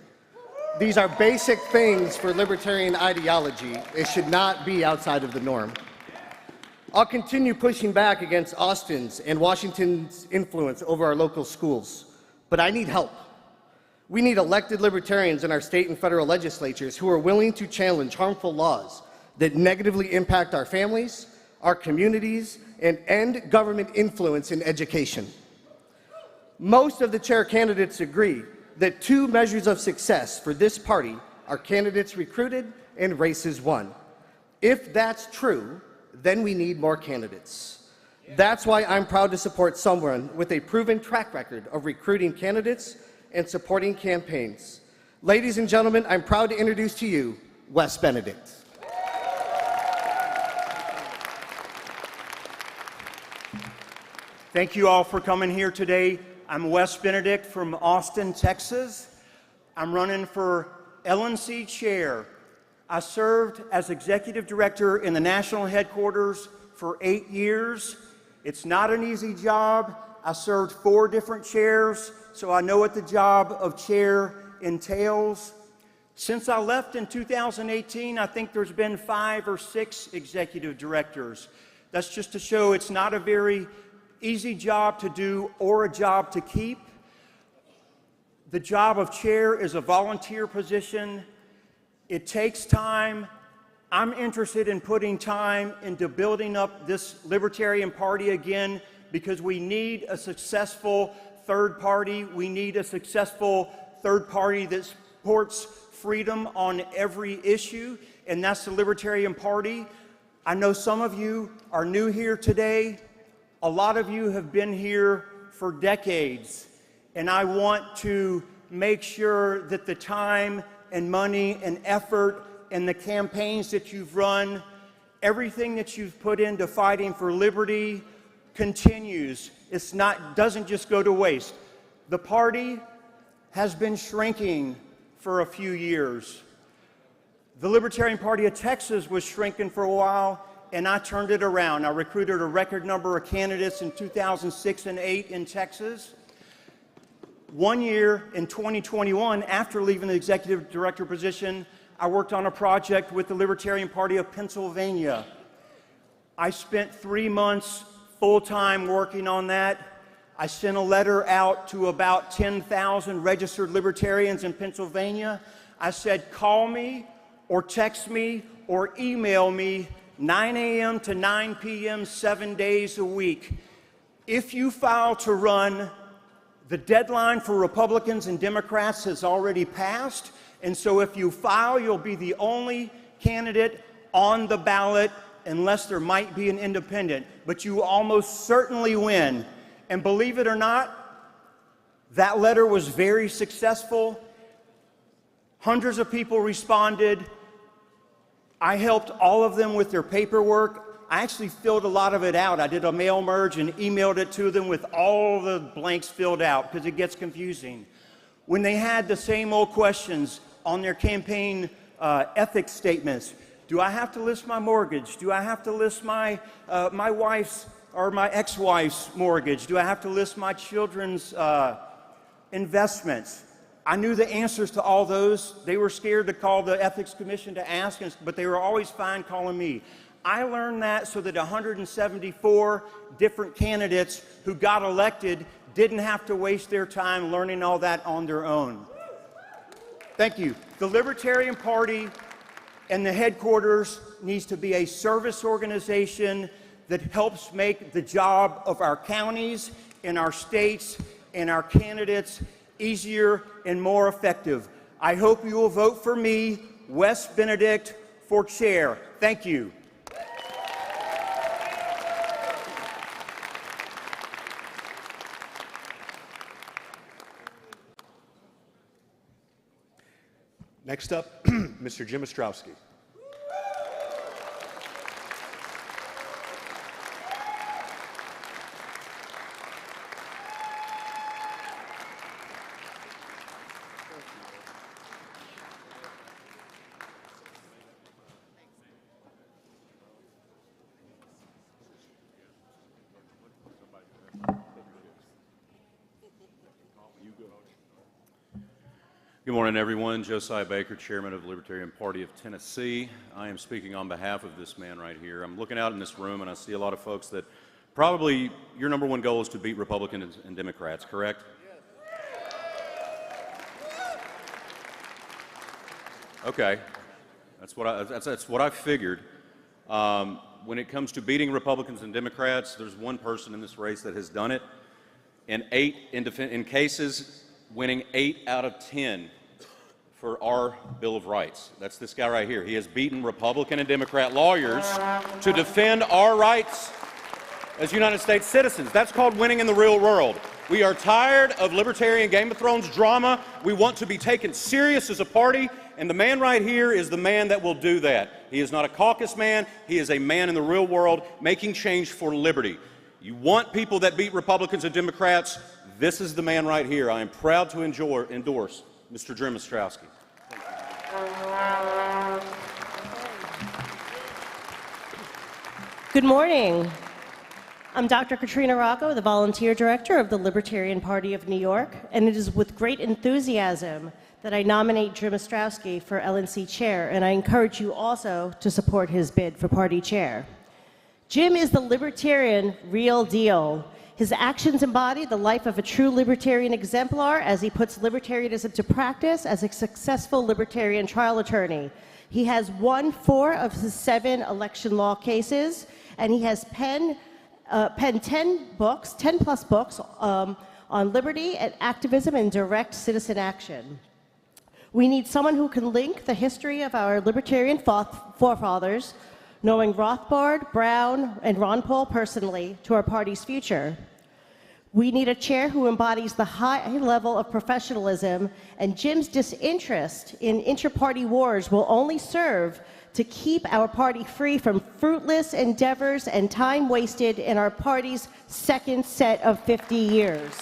These are basic things for libertarian ideology. It should not be outside of the norm. I'll continue pushing back against Austin's and Washington's influence over our local schools, but I need help. We need elected libertarians in our state and federal legislatures who are willing to challenge harmful laws that negatively impact our families, our communities, and end government influence in education. Most of the chair candidates agree that two measures of success for this party are candidates recruited and races won. If that's true, then we need more candidates. That's why I'm proud to support someone with a proven track record of recruiting candidates and supporting campaigns. Ladies and gentlemen, I'm proud to introduce to you Wes Benedict. Thank you all for coming here today. I'm Wes Benedict from Austin, Texas. I'm running for LNC chair. I served as executive director in the national headquarters for 8 years. It's not an easy job. I served 4 different chairs, so I know what the job of chair entails. Since I left in 2018, I think there's been 5 or 6 executive directors. That's just to show it's not a very easy job to do or a job to keep. The job of chair is a volunteer position. It takes time. I'm interested in putting time into building up this Libertarian Party again because we need a successful third party. We need a successful third party that supports freedom on every issue, and that's the Libertarian Party. I know some of you are new here today. A lot of you have been here for decades, and I want to make sure that the time and money and effort and the campaigns that you've run, everything that you've put into fighting for liberty continues. Doesn't just go to waste. The party has been shrinking for a few years. The Libertarian Party of Texas was shrinking for a while, and I turned it around. I recruited a record number of candidates in 2006 and 2008 in Texas. 1 year in 2021, after leaving the executive director position, I worked on a project with the Libertarian Party of Pennsylvania. I spent 3 months full-time working on that. I sent a letter out to about 10,000 registered libertarians in Pennsylvania. I said, call me or text me or email me 9 a.m. to 9 p.m. 7 days a week. If you file to run, the deadline for Republicans and Democrats has already passed, and so if you file, you'll be the only candidate on the ballot unless there might be an independent, but you almost certainly win. And believe it or not, that letter was very successful. Hundreds of people responded. I helped all of them with their paperwork. I actually filled a lot of it out. I did a mail merge and emailed it to them with all the blanks filled out because it gets confusing. When they had the same old questions on their campaign ethics statements, Do I have to list my mortgage? Do I have to list my wife's or my ex-wife's mortgage? Do I have to list my children's investments? I knew the answers to all those. They were scared to call the Ethics Commission to ask, but they were always fine calling me. I learned that so that 174 different candidates who got elected didn't have to waste their time learning all that on their own. Thank you. The Libertarian Party and the headquarters needs to be a service organization that helps make the job of our counties and our states and our candidates easier and more effective. I hope you will vote for me, Wes Benedict, for chair. Thank you. Next up, Mr. Jim Ostrowski. Good morning, everyone. Josiah Baker, Chairman of the Libertarian Party of Tennessee. I am speaking on behalf of this man right here. I'm looking out in this room and I see a lot of folks that probably your number one goal is to beat Republicans and Democrats, correct? Okay, that's what I figured. When it comes to beating Republicans and Democrats, there's one person in this race that has done it, and in cases winning 8 out of 10 for our Bill of Rights. That's this guy right here. He has beaten Republican and Democrat lawyers to defend our rights as United States citizens. That's called winning in the real world. We are tired of libertarian Game of Thrones drama. We want to be taken serious as a party, and the man right here is the man that will do that. He is not a caucus man. He is a man in the real world making change for liberty. You want people that beat Republicans and Democrats? This is the man right here. I am proud to endorse Mr. Jim Ostrowski. Good morning. I'm Dr. Katrina Rocco, the Volunteer Director of the Libertarian Party of New York, and it is with great enthusiasm that I nominate Jim Ostrowski for LNC Chair, and I encourage you also to support his bid for Party Chair. Jim is the Libertarian real deal. His actions embody the life of a true libertarian exemplar as he puts libertarianism to practice as a successful libertarian trial attorney. He has won 4 of his 7 election law cases, and he has penned 10 plus books on liberty and activism and direct citizen action. We need someone who can link the history of our libertarian forefathers, knowing Rothbard, Brown, and Ron Paul personally, to our party's future. We need a chair who embodies the high level of professionalism, and Jim's disinterest in inter-party wars will only serve to keep our party free from fruitless endeavors and time wasted in our party's second set of 50 years.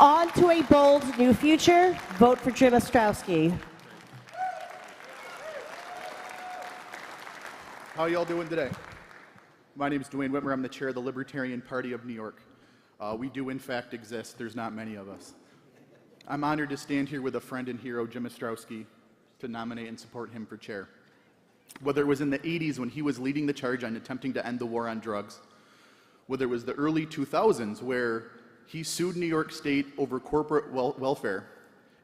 On to a bold new future. Vote for Jim Ostrowski. How y'all doing today? My name is Dwayne Whitmer. I'm the chair of the Libertarian Party of New York. We do, in fact, exist. There's not many of us. I'm honored to stand here with a friend and hero, Jim Ostrowski, to nominate and support him for chair. Whether it was in the 80s when he was leading the charge on attempting to end the war on drugs, whether it was the early 2000s where he sued New York State over corporate welfare,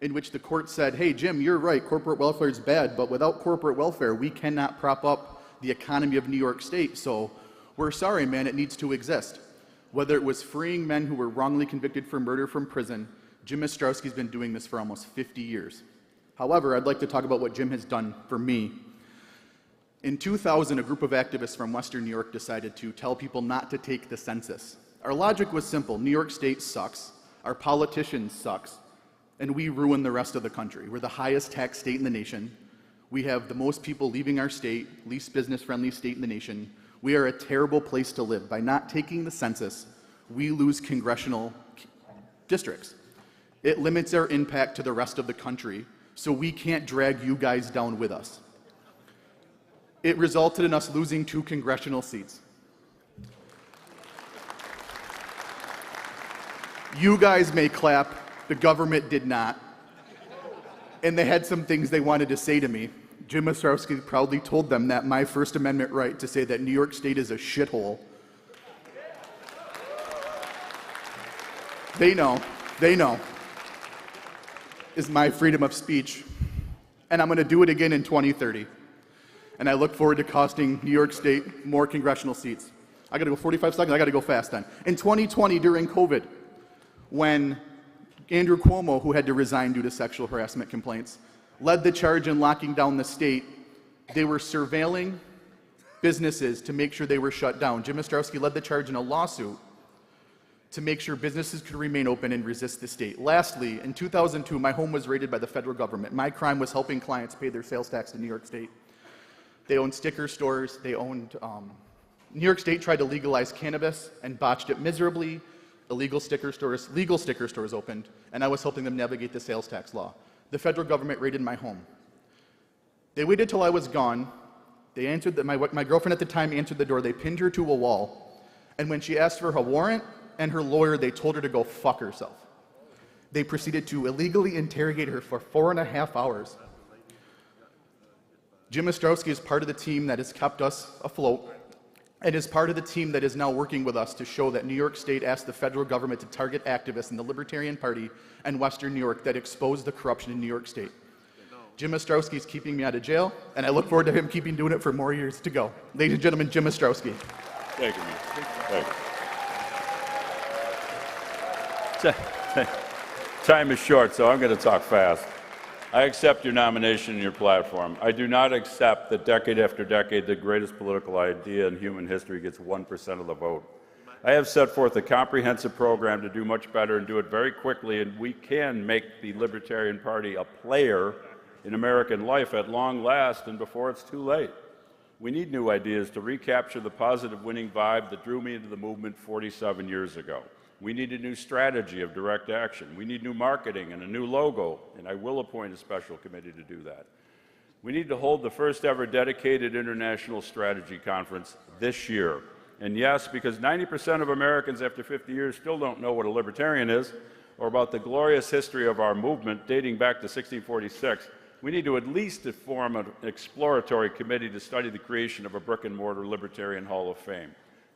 in which the court said, hey, Jim, you're right, corporate welfare is bad, but without corporate welfare, we cannot prop up the economy of New York State, so we're sorry, man, it needs to exist. Whether it was freeing men who were wrongly convicted for murder from prison, Jim Ostrowski's been doing this for almost 50 years. However, I'd like to talk about what Jim has done for me. In 2000, a group of activists from Western New York decided to tell people not to take the census. Our logic was simple. New York State sucks, our politicians sucks, and we ruin the rest of the country. We're the highest tax state in the nation. We have the most people leaving our state, least business-friendly state in the nation. We are a terrible place to live. By not taking the census, we lose congressional districts. It limits our impact to the rest of the country, so we can't drag you guys down with us. it resulted in us losing 2 congressional seats. You guys may clap, the government did not. And they had some things they wanted to say to me. Jim Ostrowski proudly told them that my First Amendment right to say that New York State is a shithole. They know, is my freedom of speech. And I'm going to do it again in 2030. And I look forward to costing New York State more congressional seats. I got to go 45 seconds. I got to go fast then. In 2020, during COVID, when Andrew Cuomo, who had to resign due to sexual harassment complaints, led the charge in locking down the state, they were surveilling businesses to make sure they were shut down. Jim Ostrowski led the charge in a lawsuit to make sure businesses could remain open and resist the state. Lastly, in 2002, my home was raided by the federal government. My crime was helping clients pay their sales tax to New York State. They owned sticker stores. They owned, New York State tried to legalize cannabis and botched it miserably. Legal sticker stores opened, and I was helping them navigate the sales tax law. The federal government raided my home. They waited till I was gone. They answered my girlfriend at the time answered the door. They pinned her to a wall, and when she asked for her warrant and her lawyer, they told her to go fuck herself. They proceeded to illegally interrogate her for 4.5 hours. Jim Ostrowski is part of the team that has kept us afloat, and is part of the team that is now working with us to show that New York State asked the federal government to target activists in the Libertarian Party and Western New York that exposed the corruption in New York State. Jim Ostrowski is keeping me out of jail, and I look forward to him keeping doing it for more years to go. Ladies and gentlemen, Jim Ostrowski. Thank you, man. Thank you. Time is short, so I'm going to talk fast. I accept your nomination and your platform. I do not accept that decade after decade, the greatest political idea in human history gets 1% of the vote. I have set forth a comprehensive program to do much better and do it very quickly, and we can make the Libertarian Party a player in American life at long last and before it's too late. We need new ideas to recapture the positive winning vibe that drew me into the movement 47 years ago. We need a new strategy of direct action. We need new marketing and a new logo, and I will appoint a special committee to do that. We need to hold the first ever dedicated international strategy conference this year. And yes, because 90% of Americans after 50 years still don't know what a libertarian is or about the glorious history of our movement dating back to 1646, we need to at least form an exploratory committee to study the creation of a brick-and-mortar Libertarian Hall of Fame.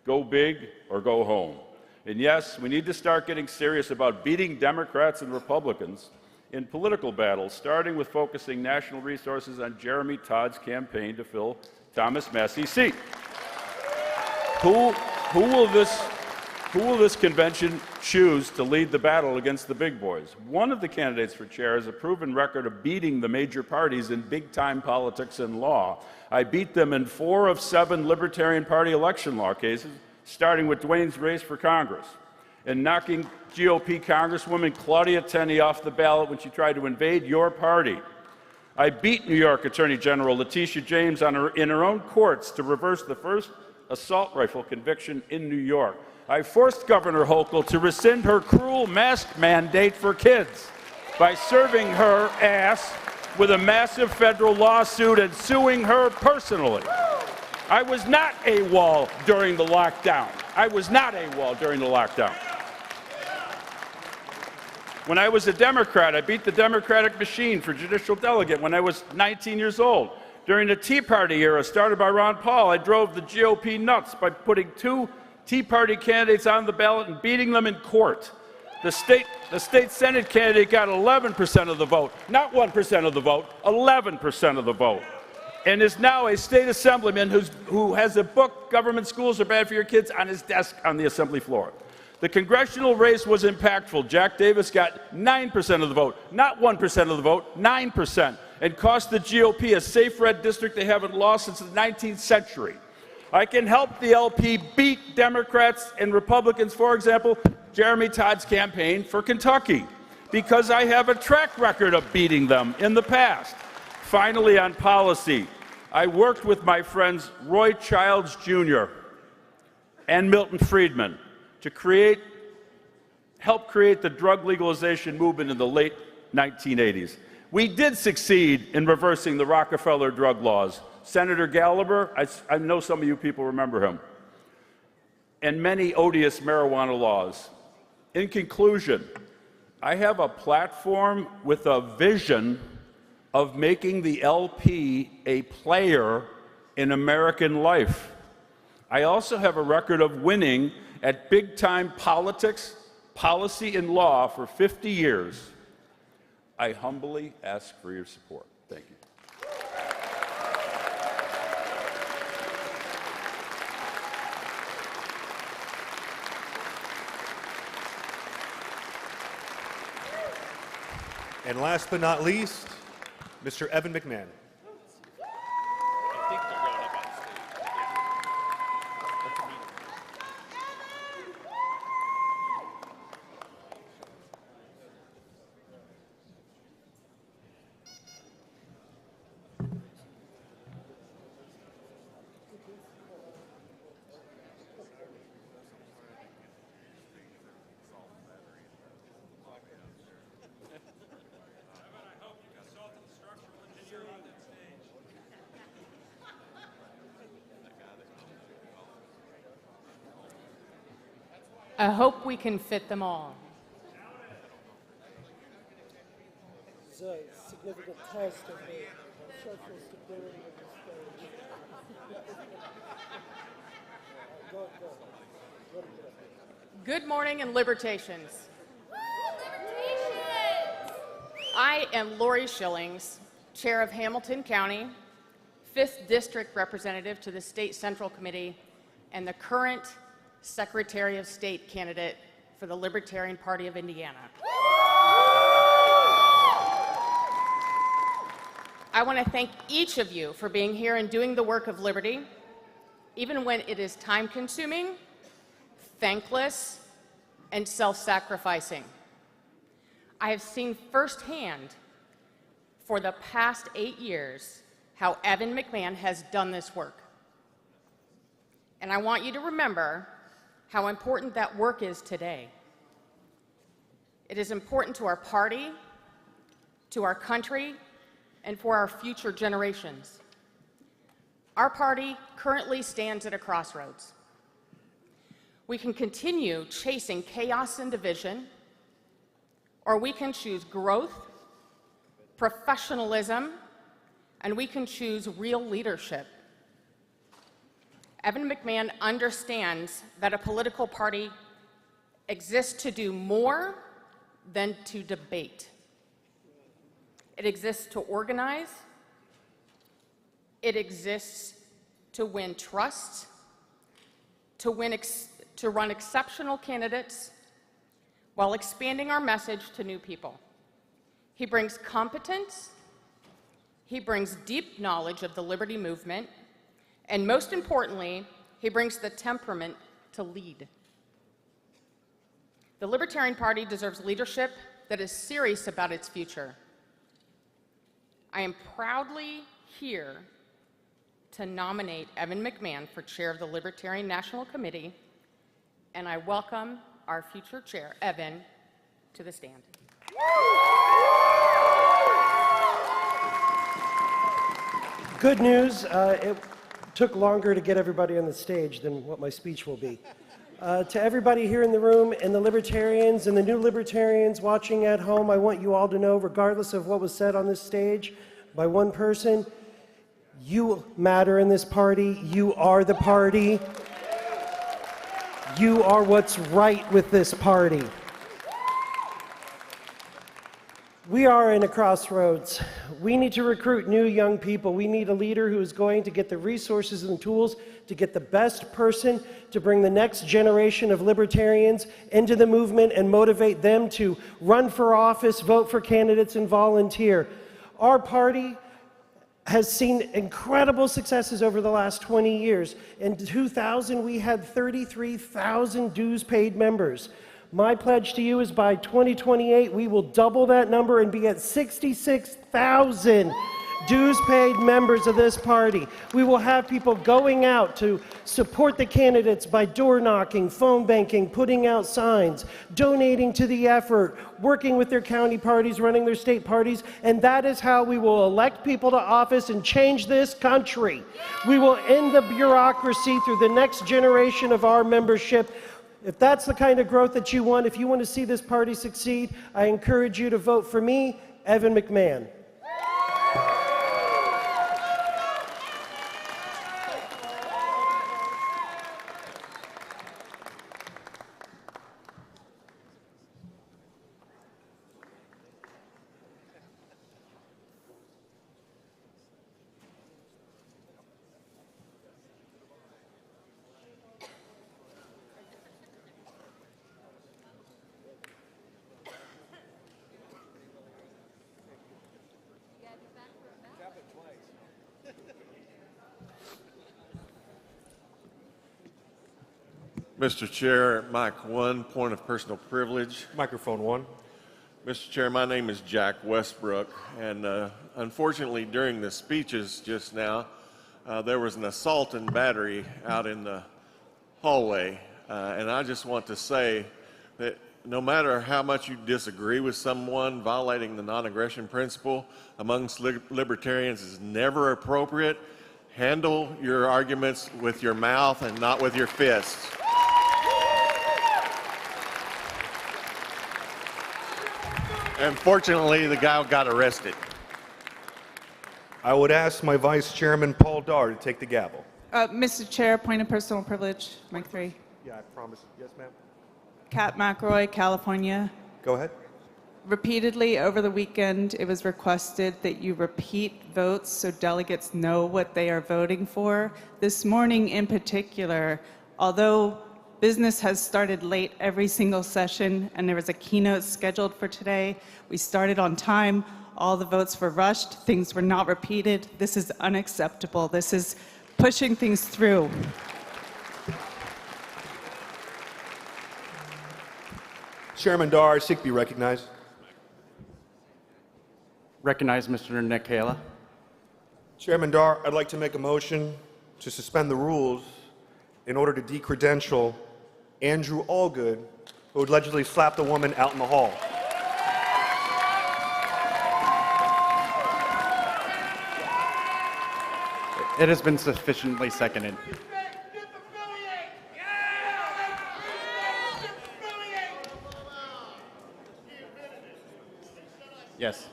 Go big or go home. And yes, we need to start getting serious about beating Democrats and Republicans in political battles, starting with focusing national resources on Jeremy Todd's campaign to fill Thomas Massey's seat. Who will this convention choose to lead the battle against the big boys? One of the candidates for chair has a proven record of beating the major parties in big-time politics and law. I beat them in 4 of 7 Libertarian Party election law cases, starting with Dwayne's race for Congress, and knocking GOP Congresswoman Claudia Tenney off the ballot when she tried to invade your party. I beat New York Attorney General Letitia James in her own courts to reverse the first assault rifle conviction in New York. I forced Governor Hochul to rescind her cruel mask mandate for kids by serving her ass with a massive federal lawsuit and suing her personally. I was not AWOL during the lockdown. I was not AWOL during the lockdown. When I was a Democrat, I beat the Democratic machine for judicial delegate when I was 19 years old. During the Tea Party era, started by Ron Paul, I drove the GOP nuts by putting 2 Tea Party candidates on the ballot and beating them in court. The state Senate candidate got 11% of the vote, not 1% of the vote, 11% of the vote, and is now a state assemblyman who has a book, Government Schools Are Bad for Your Kids, on his desk on the assembly floor. The congressional race was impactful. Jack Davis got 9% of the vote, not 1% of the vote, 9%, and cost the GOP a safe red district they haven't lost since the 19th century. I can help the LP beat Democrats and Republicans, for example, Jeremy Todd's campaign for Kentucky, because I have a track record of beating them in the past. Finally, on policy, I worked with my friends Roy Childs Jr. and Milton Friedman to help create the drug legalization movement in the late 1980s. We did succeed in reversing the Rockefeller drug laws, Senator Gallagher, I know some of you people remember him, and many odious marijuana laws. In conclusion, I have a platform with a vision of making the LP a player in American life. I also have a record of winning at big-time politics, policy, and law for 50 years. I humbly ask for your support. Thank you. And last but not least, Mr. Evan McMahon. I hope we can fit them all. It's a significant test of the structural stability of the stage. Good morning and libertations. I am Lori Schillings, Chair of Hamilton County, 5th District Representative to the State Central Committee, and the current Secretary of State candidate for the Libertarian Party of Indiana. I want to thank each of you for being here and doing the work of liberty, even when it is time-consuming, thankless, and self-sacrificing. I have seen firsthand for the past 8 years how Evan McMahon has done this work. And I want you to remember how important that work is today. It is important to our party, to our country, and for our future generations. Our party currently stands at a crossroads. We can continue chasing chaos and division, or we can choose growth, professionalism, and we can choose real leadership. Evan McMahon understands that a political party exists to do more than to debate. It exists to organize. It exists to win trust, to run exceptional candidates while expanding our message to new people. He brings competence. He brings deep knowledge of the liberty movement. And most importantly, he brings the temperament to lead. The Libertarian Party deserves leadership that is serious about its future. I am proudly here to nominate Evan McMahon for chair of the Libertarian National Committee, and I welcome our future chair, Evan, to the stand. Good news, it took longer to get everybody on the stage than what my speech will be. To everybody here in the room and the libertarians and the new libertarians watching at home, I want you all to know, regardless of what was said on this stage by one person, you matter in this party. You are the party. You are what's right with this party. We are in a crossroads. We need to recruit new young people. We need a leader who is going to get the resources and tools to get the best person to bring the next generation of libertarians into the movement and motivate them to run for office, vote for candidates, and volunteer. Our party has seen incredible successes over the last 20 years. In 2000, we had 33,000 dues-paid members. My pledge to you is by 2028, we will double that number and be at 66,000 dues-paid members of this party. We will have people going out to support the candidates by door knocking, phone banking, putting out signs, donating to the effort, working with their county parties, running their state parties, and that is how we will elect people to office and change this country. We will end the bureaucracy through the next generation of our membership. If that's the kind of growth that you want, if you want to see this party succeed, I encourage you to vote for me, Evan McMahon. Mr. Chair, mic one, point of personal privilege. Microphone one. Mr. Chair, my name is Jack Westbrook, and unfortunately during the speeches just now, there was an assault and battery out in the hallway, and I just want to say that no matter how much you disagree with someone, violating the non-aggression principle amongst libertarians is never appropriate. Handle your arguments with your mouth and not with your fists. And fortunately, the guy got arrested. I would ask my Vice Chairman, Paul Dar, to take the gavel. Mr. Chair, point of personal privilege, mic 3. Yeah, I promise. Yes, ma'am. Kat McElroy, California. Go ahead. Repeatedly over the weekend, it was requested that you repeat votes so delegates know what they are voting for. This morning in particular, although business has started late every single session and there was a keynote scheduled for today, we started on time. All the votes were rushed. Things were not repeated. This is unacceptable. This is pushing things through. Chairman Dar, seek to be recognized. Recognize Mr. Nikela. Chairman Dar, I'd like to make a motion to suspend the rules in order to decredential Andrew Allgood, who allegedly slapped a woman out in the hall. It has been sufficiently seconded. Yes.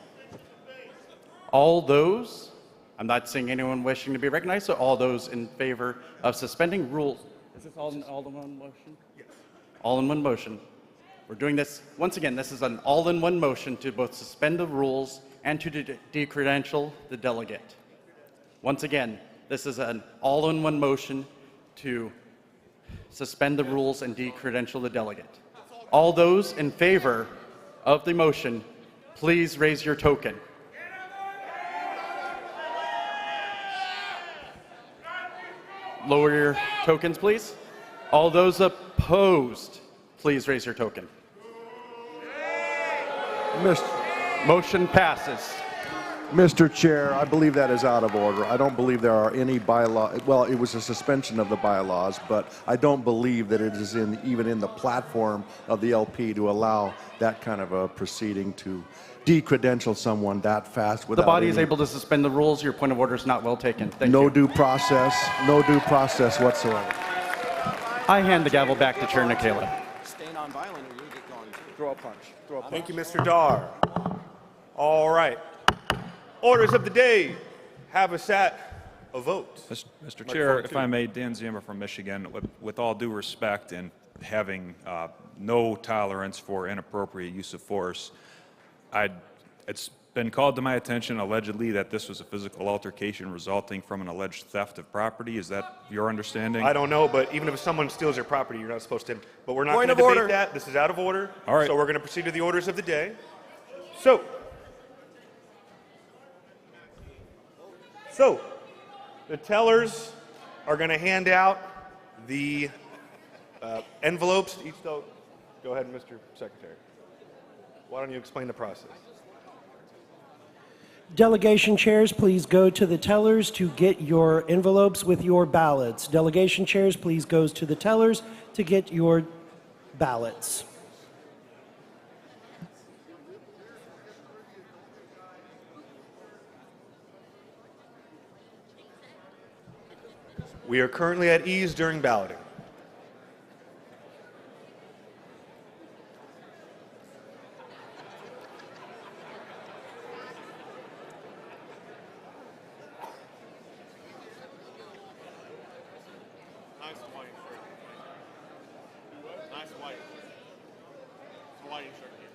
All those, I'm not seeing anyone wishing to be recognized, so all those in favor of suspending rules. Is this all in one motion? Yes. All in one motion. We're doing this, once again, this is an all-in-one motion to both suspend the rules and to decredential the delegate. Once again, this is an all-in-one motion to suspend the rules and decredential the delegate. All those in favor of the motion, please raise your token. Lower your tokens, please. All those opposed, please raise your token. Motion passes. Mr. Chair, I believe that is out of order. I don't believe there are any bylaws. Well, it was a suspension of the bylaws, but I don't believe that it is even in the platform of the LP to allow that kind of a proceeding to decredential someone that fast without The body is able to suspend the rules. Your point of order is not well taken. Thank you. no due process whatsoever. I hand the gavel back to Chair Nikela. Stay nonviolent or you'll get gone too. Throw a punch. Throw a punch. Thank you, Mr. Dar. All right. Orders of the day. Have us at a vote. Mr. Chair, if I may, Dan Zimmer from Michigan, with all due respect and having no tolerance for inappropriate use of force, it's been called to my attention allegedly that this was a physical altercation resulting from an alleged theft of property. Is that your understanding? I don't know, but even if someone steals your property, you're not supposed to. But we're not going Point to of debate order. that. This is out of order. All right. So we're going to proceed to the orders of the day. So the tellers are going to hand out the envelopes to each. Go ahead, Mr. Secretary. Why don't you explain the process? Delegation chairs, please go to the tellers to get your envelopes with your ballots. Delegation chairs, please go to the tellers to get your ballots. We are currently at ease during balloting. Nice white shirt. Nice white. Hawaiian shirt here.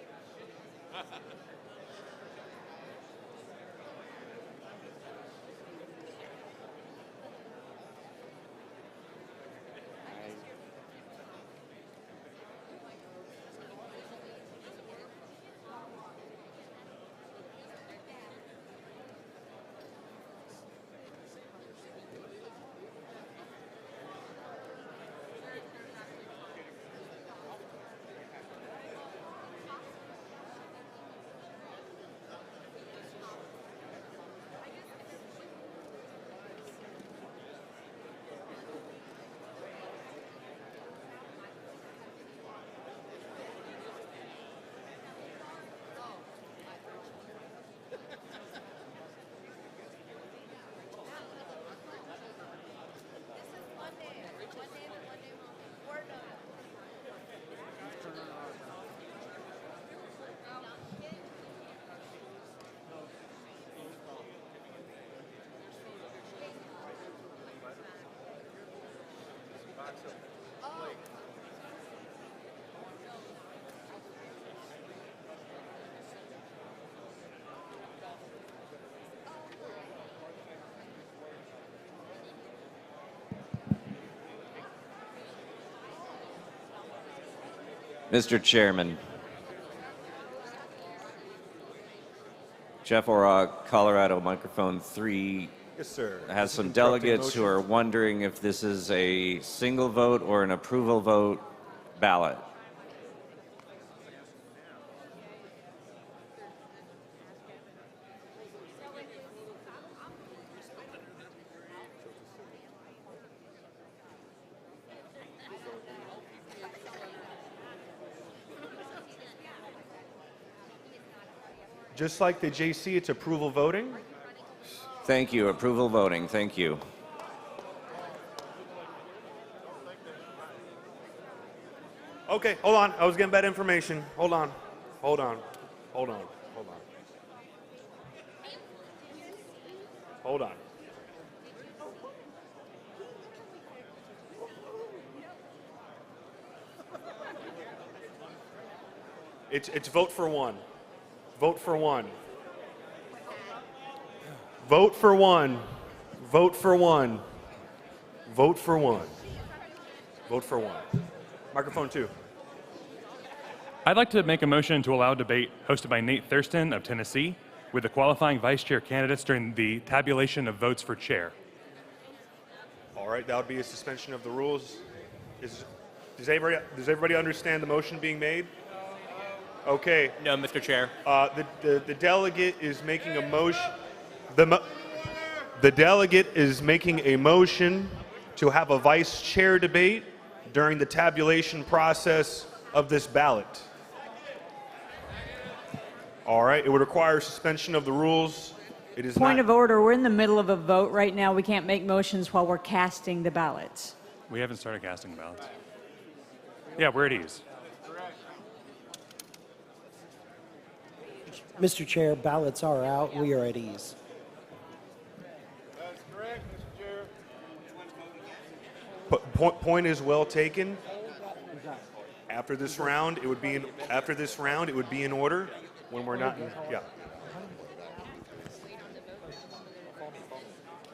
Mr. Chairman, Jeff Orrock, Colorado, microphone 3. Yes, sir. Has some delegates who are wondering if this is a single vote or an approval vote ballot. Just like the JC, it's approval voting. Thank you. Approval voting. Thank you. Okay, hold on. I was getting bad information. Hold on. Hold on. Hold on. Hold on. Hold on. It's vote for one. Vote for one. Vote for one. Vote for one. Vote for one. Vote for one. Microphone 2. I'd like to make a motion to allow debate hosted by Nate Thurston of Tennessee with the qualifying vice chair candidates during the tabulation of votes for chair. All right, that would be a suspension of the rules. Does everybody understand the motion being made? Okay. No, Mr. Chair. The delegate is making a motion. The delegate is making a motion to have a vice chair debate during the tabulation process of this ballot. All right, it would require suspension of the rules. It is Point of order, we're in the middle of a vote right now. We can't make motions while we're casting the ballots. We haven't started casting ballots. Yeah, we're at ease. Mr. Chair, ballots are out. We are at ease. That's correct, Mr. Chair. Point is well taken. After this round, it would be in order. When we're not in, yeah.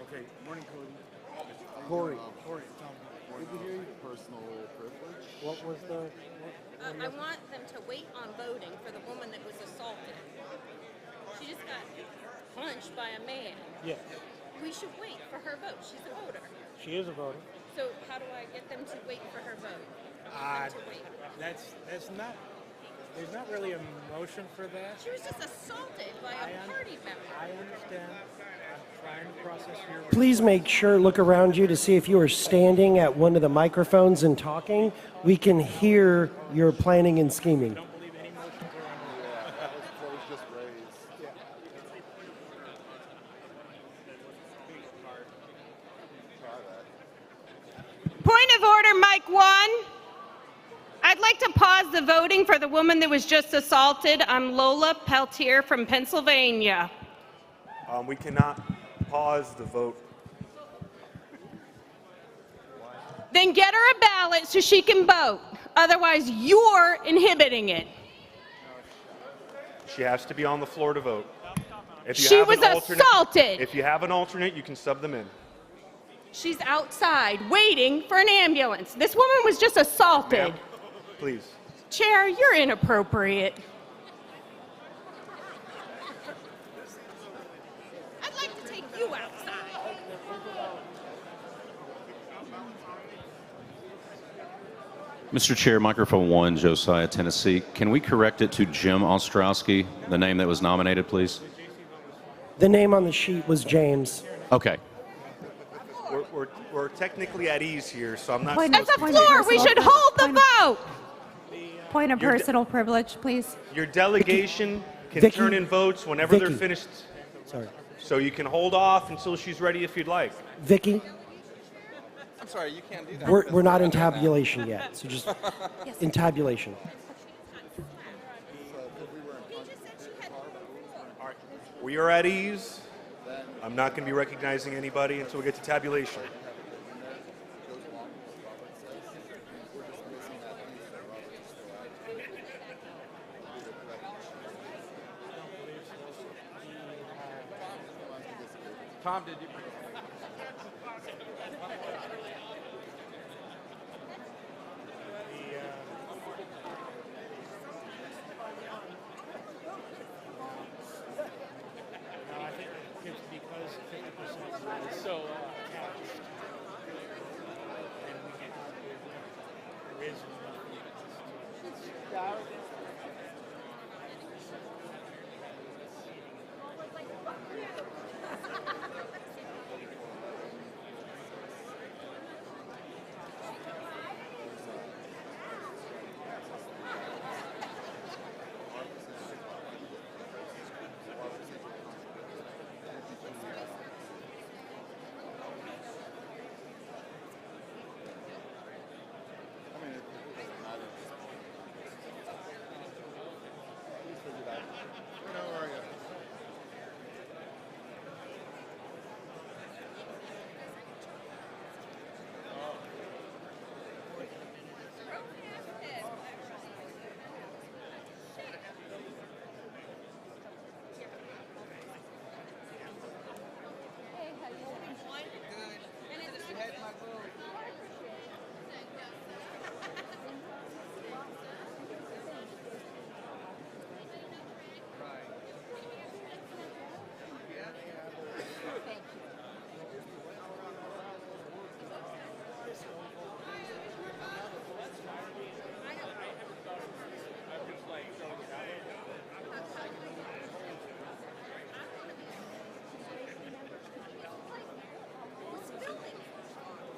Okay, morning, Cody. Corey. Did you hear personal privilege? What was the? I want them to wait on voting for the woman that was assaulted. She just got punched by a man. Yeah. We should wait for her vote. She's a voter. She is a voter. So how do I get them to wait for her vote? I want them to wait. That's not. There's not really a motion for that. She was just assaulted by a party member. I understand. I'm trying to process your... Please make sure, look around you to see if you are standing at one of the microphones and talking. We can hear your planning and scheming. Point of order, Mike 1. I'd like to pause the voting for the woman that was just assaulted. I'm Lola Peltier from Pennsylvania. We cannot pause the vote. Then get her a ballot so she can vote. Otherwise, you're inhibiting it. She has to be on the floor to vote. If you She have was an alternate- assaulted. If you have an alternate, you can sub them in. She's outside waiting for an ambulance. This woman was just assaulted. Ma'am, please. Chair, you're inappropriate. I'd like to take you outside. Mr. Chair, microphone 1, Josiah, Tennessee. Can we correct it to Jim Ostrowski, the name that was nominated, please? The name on the sheet was James. Okay. We're technically at ease here, so I'm not At supposed the to be floor, we should hold the vote. Point of Your de- personal privilege, please. Your delegation can Vicky. turn in votes whenever they're Vicky. finished. Sorry. So you can hold off until she's ready if you'd like. Vicky, I'm sorry, you can't do that. we're not in tabulation yet, so just in tabulation. We are at ease. I'm not going to be recognizing anybody until we get to tabulation. Tom, did you? No, I think it's because 50% is so attached. And we get, there is enough.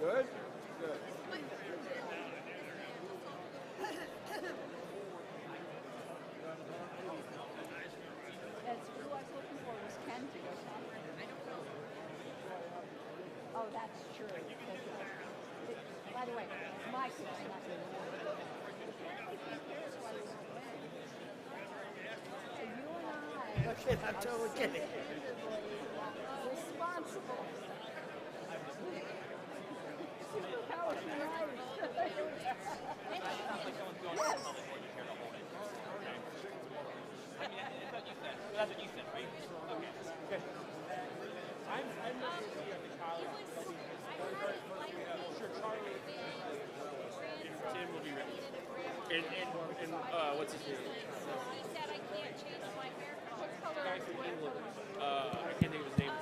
Good? Good. Oh, that's true. By the way, Mike is not going to win. So you and I Okay, I'm totally kidding. responsible. That's what you said, right? Okay. I'm not sure if you have the college. Sure, Charlie. Tim will be ready. And what's his name? He said I can't change my hair color. Guy from England. I can't think of his name.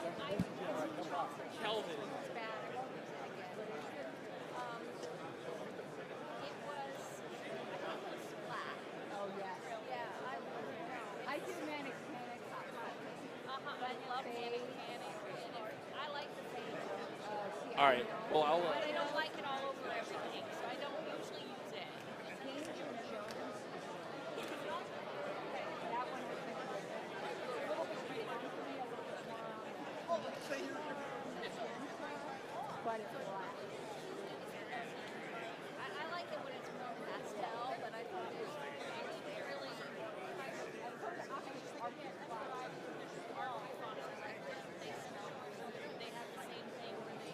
Kelvin. All right. Well, I'll. But I don't like it all over everything, so I don't usually use it. But it's black. I like it when it's more pastel, but I thought it was really. They have the same thing where they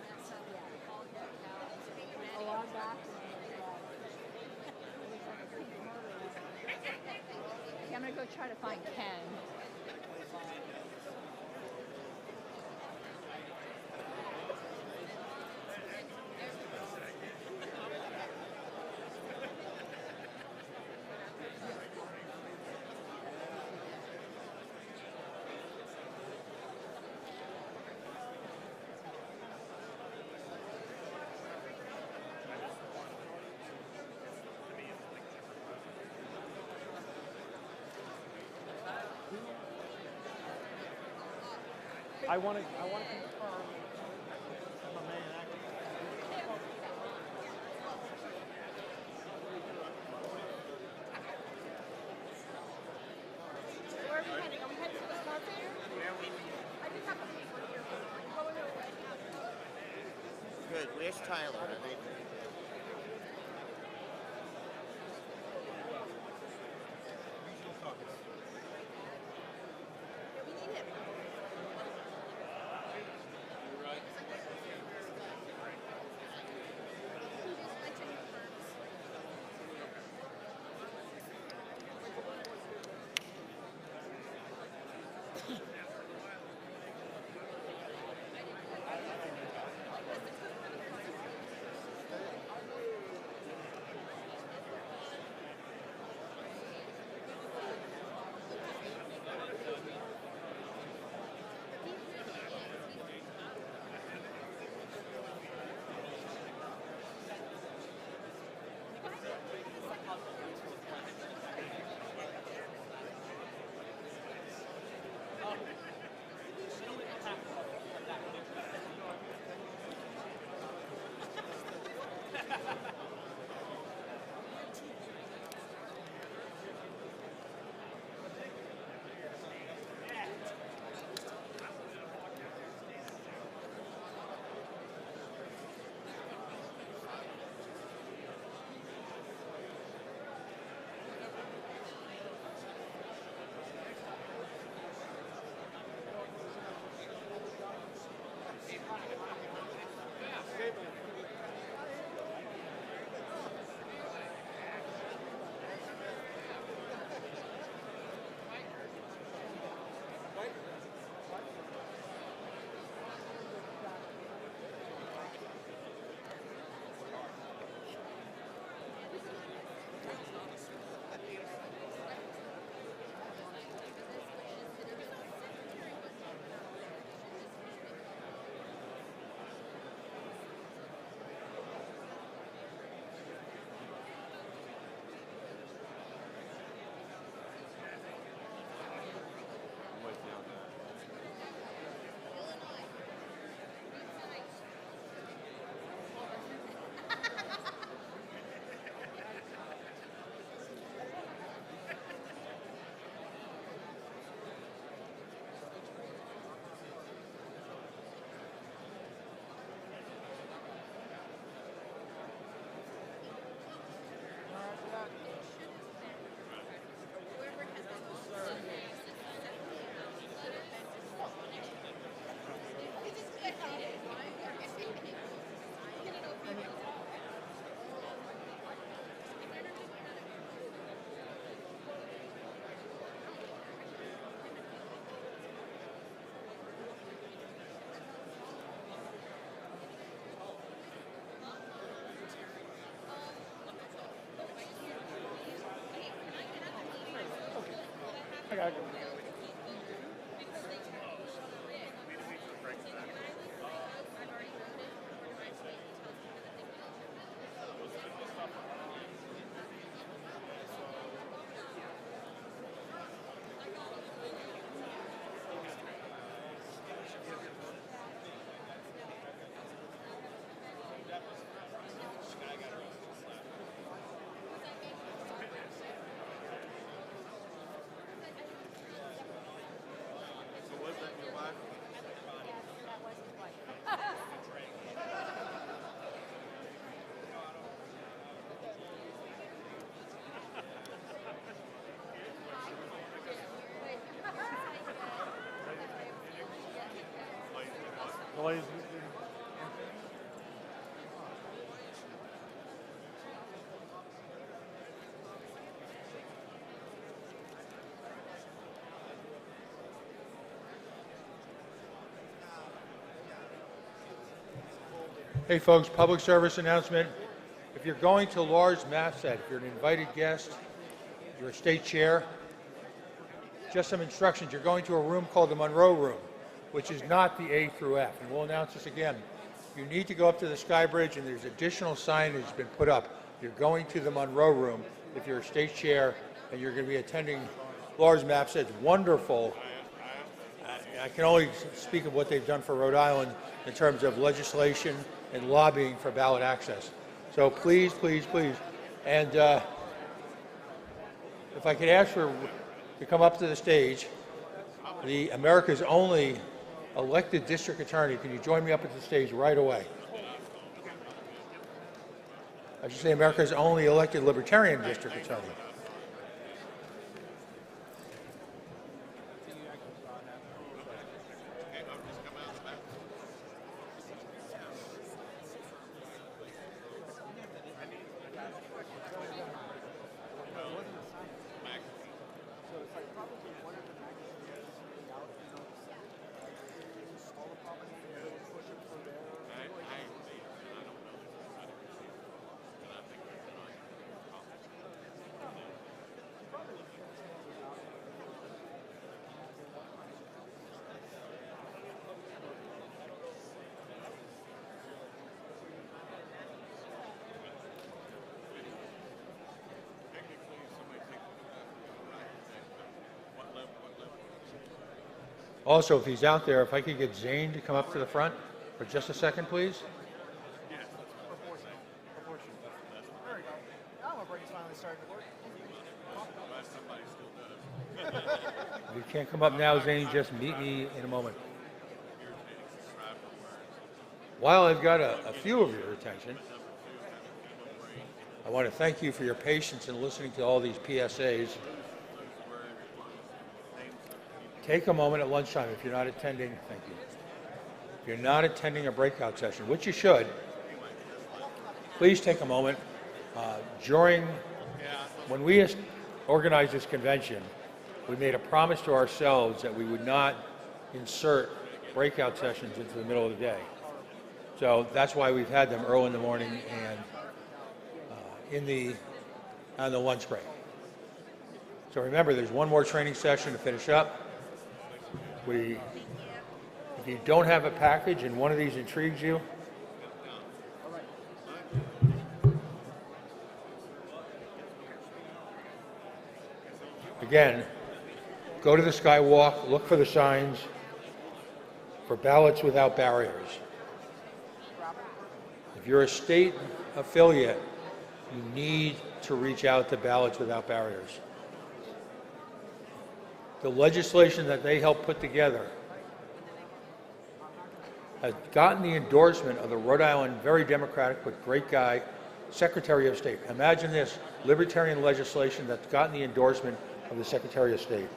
mess up all their cows. Oh, our doctor. I'm gonna go try to find Ken. I want to confirm. I'm a man. Where are we heading? Are we heading to the car fair? I just have to pay for here. Going away. Good. Where's Tyler? I gotta go. Delays. Hey folks, public service announcement. If you're going to a large mass set, if you're an invited guest, you're a state chair, just some instructions. You're going to a room called the Monroe Room, which is not the A through F. And we'll announce this again. You need to go up to the Sky Bridge, and there's additional signage that's been put up. You're going to the Monroe Room if you're a state chair and you're going to be attending large map sets. Wonderful. I can only speak of what they've done for Rhode Island in terms of legislation and lobbying for ballot access. So please, please, please. And if I could ask for to come up to the stage, the America's only elected district attorney, can you join me up at the stage right away? I should say America's only elected Libertarian district attorney. Also, if he's out there, if I could get Zane to come up to the front for just a second, please. If you can't come up now, Zane, just meet me in a moment. While I've got a few of your attention, I want to thank you for your patience in listening to all these PSAs. Take a moment at lunchtime if you're not attending, thank you. If you're not attending a breakout session, which you should, please take a moment. When we organized this convention, we made a promise to ourselves that we would not insert breakout sessions into the middle of the day. So that's why we've had them early in the morning and on the lunch break. So remember, there's one more training session to finish up. If you don't have a package and one of these intrigues you, again, go to the Skywalk, look for the signs for ballots without barriers. If you're a state affiliate, you need to reach out to Ballots Without Barriers. The legislation that they helped put together has gotten the endorsement of the Rhode Island, very democratic but great guy, Secretary of State. Imagine this, libertarian legislation that's gotten the endorsement of the Secretary of State.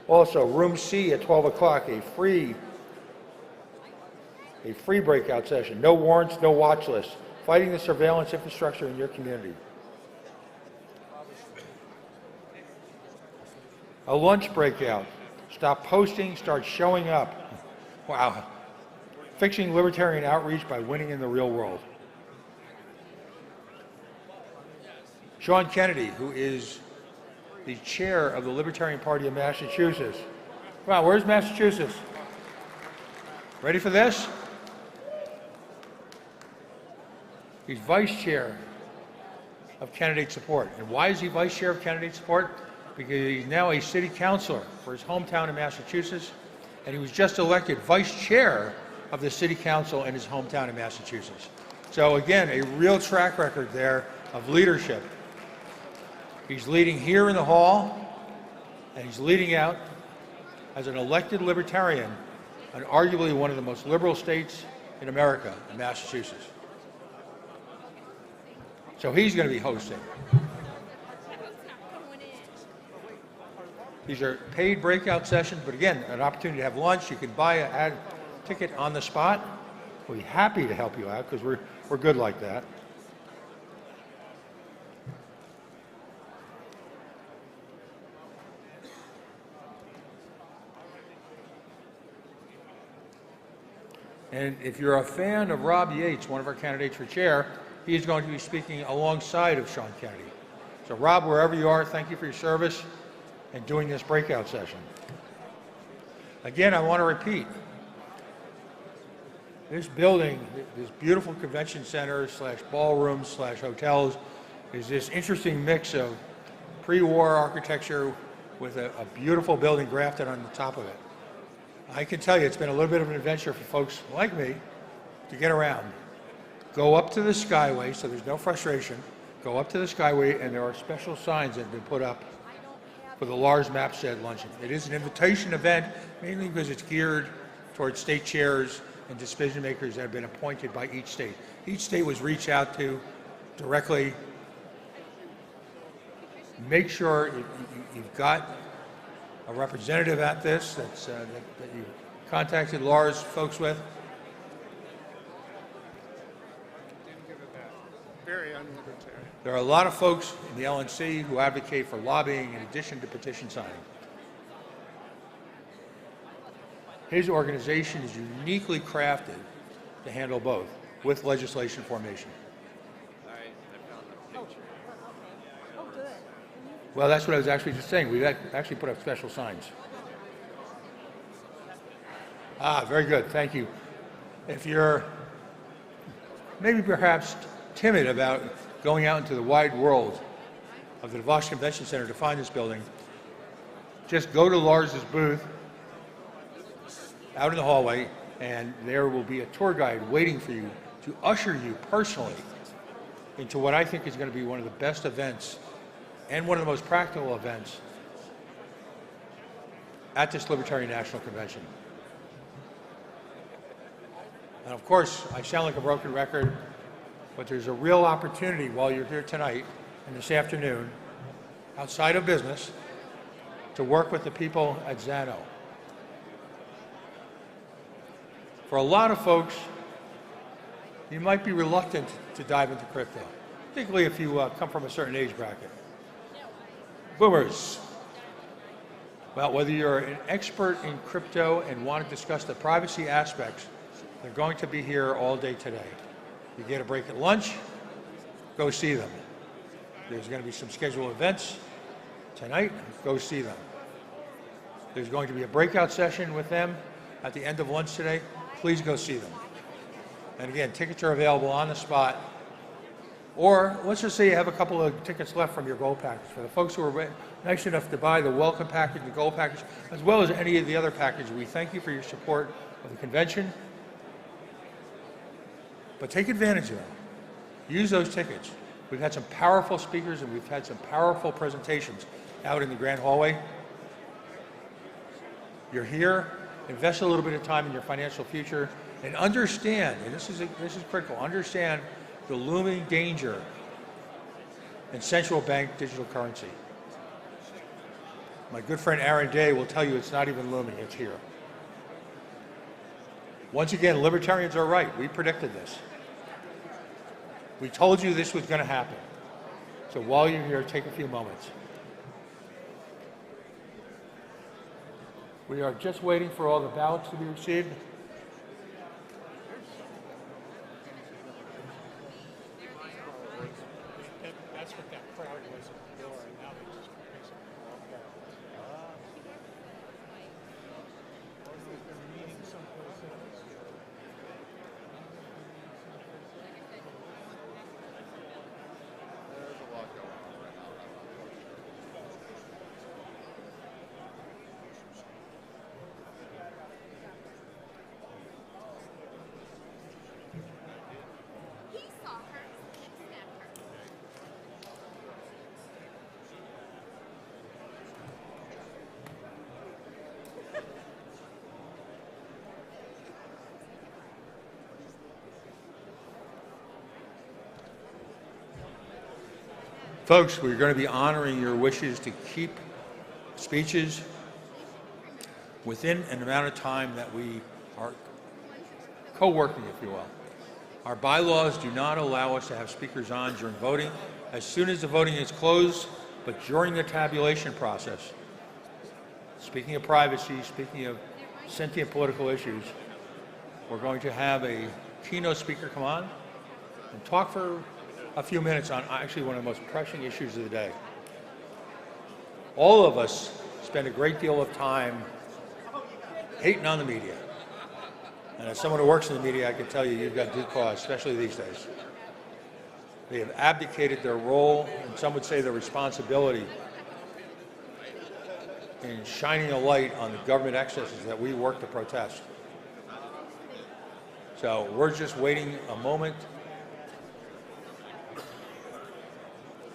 Also, Room C at 12 o'clock, a free breakout session. No warrants, no watch lists. Fighting the surveillance infrastructure in your community. A lunch breakout. Stop posting, start showing up. Wow. Fixing libertarian outreach by winning in the real world. Sean Kennedy, who is the chair of the Libertarian Party of Massachusetts. Wow, where's Massachusetts? Ready for this? He's vice chair of candidate support. And why is he vice chair of candidate support? Because he's now a city councilor for his hometown in Massachusetts, and he was just elected vice chair of the city council in his hometown in Massachusetts. So again, a real track record there of leadership. He's leading here in the hall, and he's leading out as an elected libertarian in arguably one of the most liberal states in America, in Massachusetts. So he's going to be hosting. These are paid breakout sessions, but again, an opportunity to have lunch. You can buy a ticket on the spot. We'll be happy to help you out because we're good like that. And if you're a fan of Rob Yates, one of our candidates for chair, he is going to be speaking alongside of Sean Kennedy. So Rob, wherever you are, thank you for your service and doing this breakout session. Again, I want to repeat, this building, this beautiful convention center / ballroom / hotels, is this interesting mix of pre-war architecture with a beautiful building grafted on the top of it. I can tell you it's been a little bit of an adventure for folks like me to get around. Go up to the Skyway, so there's no frustration. Go up to the Skyway, and there are special signs that have been put up for the Lars Mapstead luncheon. It is an invitation event, mainly because it's geared towards state chairs and decision makers that have been appointed by each state. Each state was reached out to directly. Make sure you've got a representative at this that you contacted Lars folks with. Very unlibertarian. There are a lot of folks in the LNC who advocate for lobbying in addition to petition signing. His organization is uniquely crafted to handle both with legislation formation. Well, that's what I was actually just saying. We've actually put up special signs. Very good. Thank you. If you're maybe perhaps timid about going out into the wide world of the DeVos Convention Center to find this building, just go to Lars's booth out in the hallway, and there will be a tour guide waiting for you to usher you personally into what I think is going to be one of the best events and one of the most practical events at this Libertarian National Convention. And of course, I sound like a broken record, but there's a real opportunity while you're here tonight and this afternoon, outside of business, to work with the people at Zano. For a lot of folks, you might be reluctant to dive into crypto, particularly if you come from a certain age bracket. Boomers. Well, whether you're an expert in crypto and want to discuss the privacy aspects, they're going to be here all day today. You get a break at lunch, go see them. There's going to be some scheduled events tonight, go see them. There's going to be a breakout session with them at the end of lunch today. Please go see them. And again, tickets are available on the spot. Or let's just say you have a couple of tickets left from your gold package. For the folks who are nice enough to buy the welcome package, the gold package, as well as any of the other packages, we thank you for your support of the convention. But take advantage of them. Use those tickets. We've had some powerful speakers and we've had some powerful presentations out in the grand hallway. You're here. Invest a little bit of time in your financial future and understand, and this is critical, understand the looming danger in central bank digital currency. My good friend Aaron Day will tell you it's not even looming, it's here. Once again, libertarians are right. We predicted this. We told you this was going to happen. So while you're here, take a few moments. We are just waiting for all the ballots to be received. That's what that crowd was at the door, and now they just basically walk out. They're meeting someplace else. There's a lot going on right now. Folks, we're going to be honoring your wishes to keep speeches within an amount of time that we are co-working, if you will. Our bylaws do not allow us to have speakers on during voting. As soon as the voting is closed, but during the tabulation process, speaking of privacy, speaking of sentient political issues, we're going to have a keynote speaker come on and talk for a few minutes on actually one of the most pressing issues of the day. All of us spend a great deal of time hating on the media. And as someone who works in the media, I can tell you, you've got due cause, especially these days. They have abdicated their role, and some would say their responsibility, in shining a light on the government excesses that we work to protest. So we're just waiting a moment.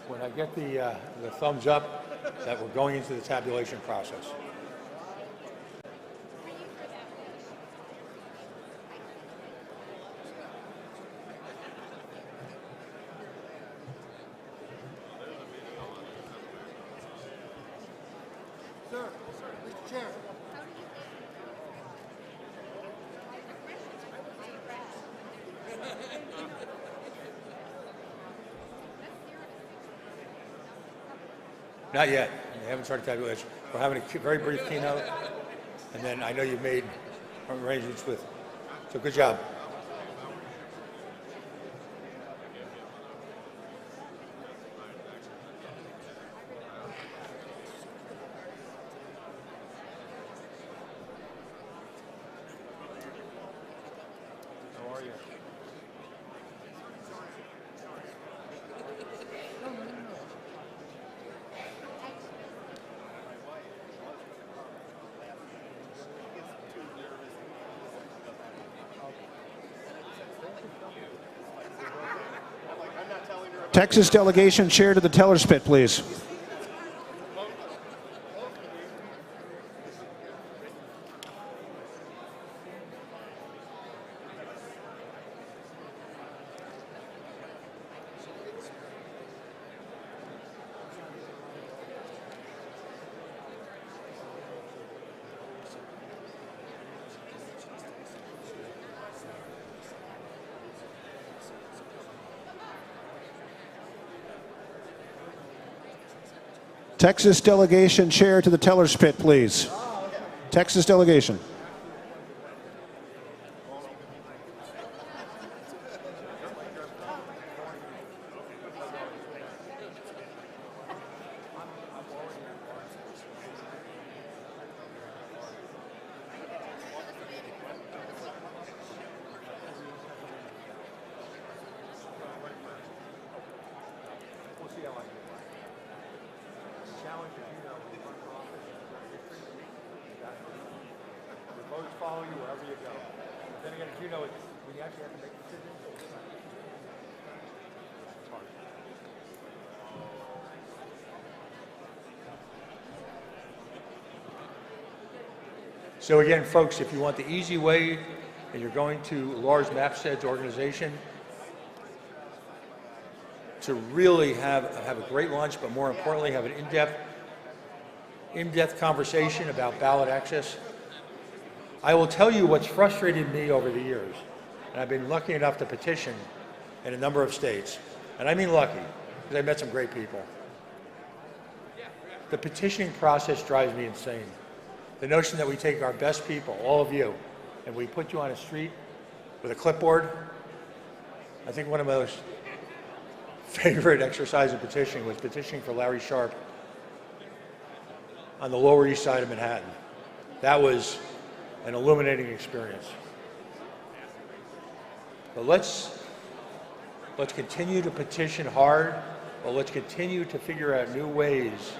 When I get the thumbs up that we're going into the tabulation process. Sir, Mr. Chair. Not yet. We haven't started tabulation. We're having a very brief keynote, and then I know you've made arrangements with. So good job. How are you? Texas delegation chair to the teller's pit, please. Texas delegation chair to the teller's pit, please. Texas delegation. Voters follow you wherever you go. But then again, you know, when you actually have to make decisions, it's hard. So again, folks, if you want the easy way and you're going to Lars Mapsted's organization to really have a great lunch, but more importantly, have an in-depth conversation about ballot access, I will tell you what's frustrated me over the years, and I've been lucky enough to petition in a number of states, and I mean lucky, because I met some great people. The petitioning process drives me insane. The notion that we take our best people, all of you, and we put you on a street with a clipboard. I think one of my most favorite exercise in petitioning was petitioning for Larry Sharp on the Lower East Side of Manhattan. That was an illuminating experience. But let's continue to petition hard, but let's continue to figure out new ways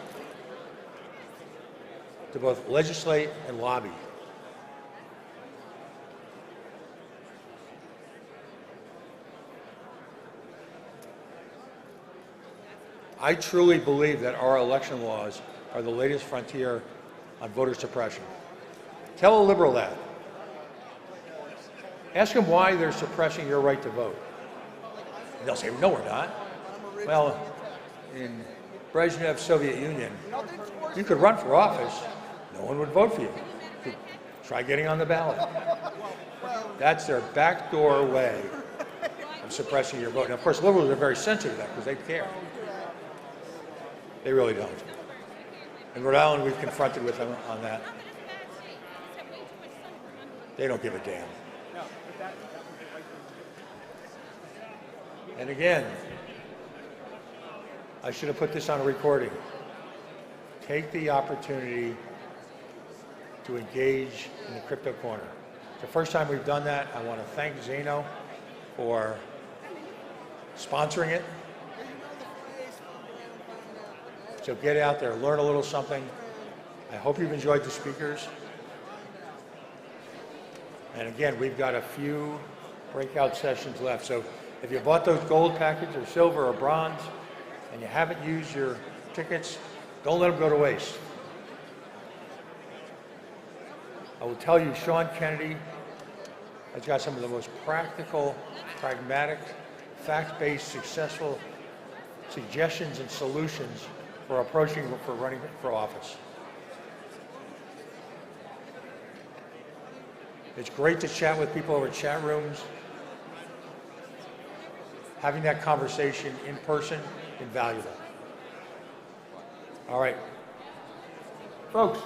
to both legislate and lobby. I truly believe that our election laws are the latest frontier on voter suppression. Tell a liberal that. Ask them why they're suppressing your right to vote. And they'll say, no, we're not. Well, in Brezhnev Soviet Union, you could run for office, no one would vote for you. You could try getting on the ballot. That's their backdoor way of suppressing your vote. And of course, liberals are very sensitive to that because they care. They really don't. In Rhode Island, we've confronted with them on that. They don't give a damn. And again, I should have put this on a recording. Take the opportunity to engage in the crypto corner. It's the first time we've done that. I want to thank Zeno for sponsoring it. So get out there, learn a little something. I hope you've enjoyed the speakers. And again, we've got a few breakout sessions left. So if you bought those gold packets or silver or bronze and you haven't used your tickets, don't let them go to waste. I will tell you, Sean Kennedy has got some of the most practical, pragmatic, fact-based, successful suggestions and solutions for running for office. It's great to chat with people over chat rooms. Having that conversation in person, invaluable. All right. Folks.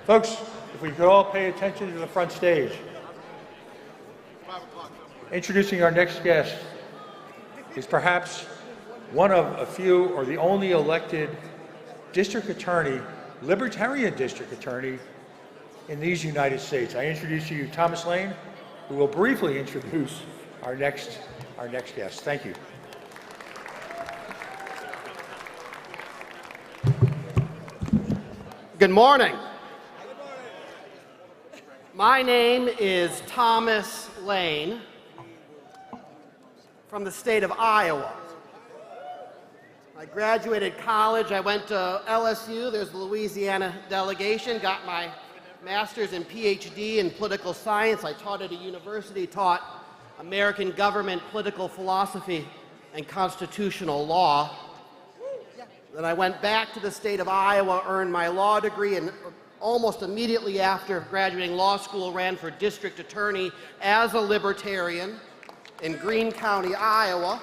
Folks, if we could all pay attention to the front stage. Introducing our next guest is perhaps one of a few or the only elected district attorney, Libertarian district attorney in these United States. I introduce to you Thomas Lane, who will briefly introduce our next guest. Thank you. Good morning. My name is Thomas Lane from the state of Iowa. I graduated college. I went to LSU. There's the Louisiana delegation. Got my master's and PhD in political science. I taught at a university, taught American government, political philosophy, and constitutional law. Then I went back to the state of Iowa, earned my law degree, and almost immediately after graduating law school, ran for district attorney as a Libertarian in Greene County, Iowa.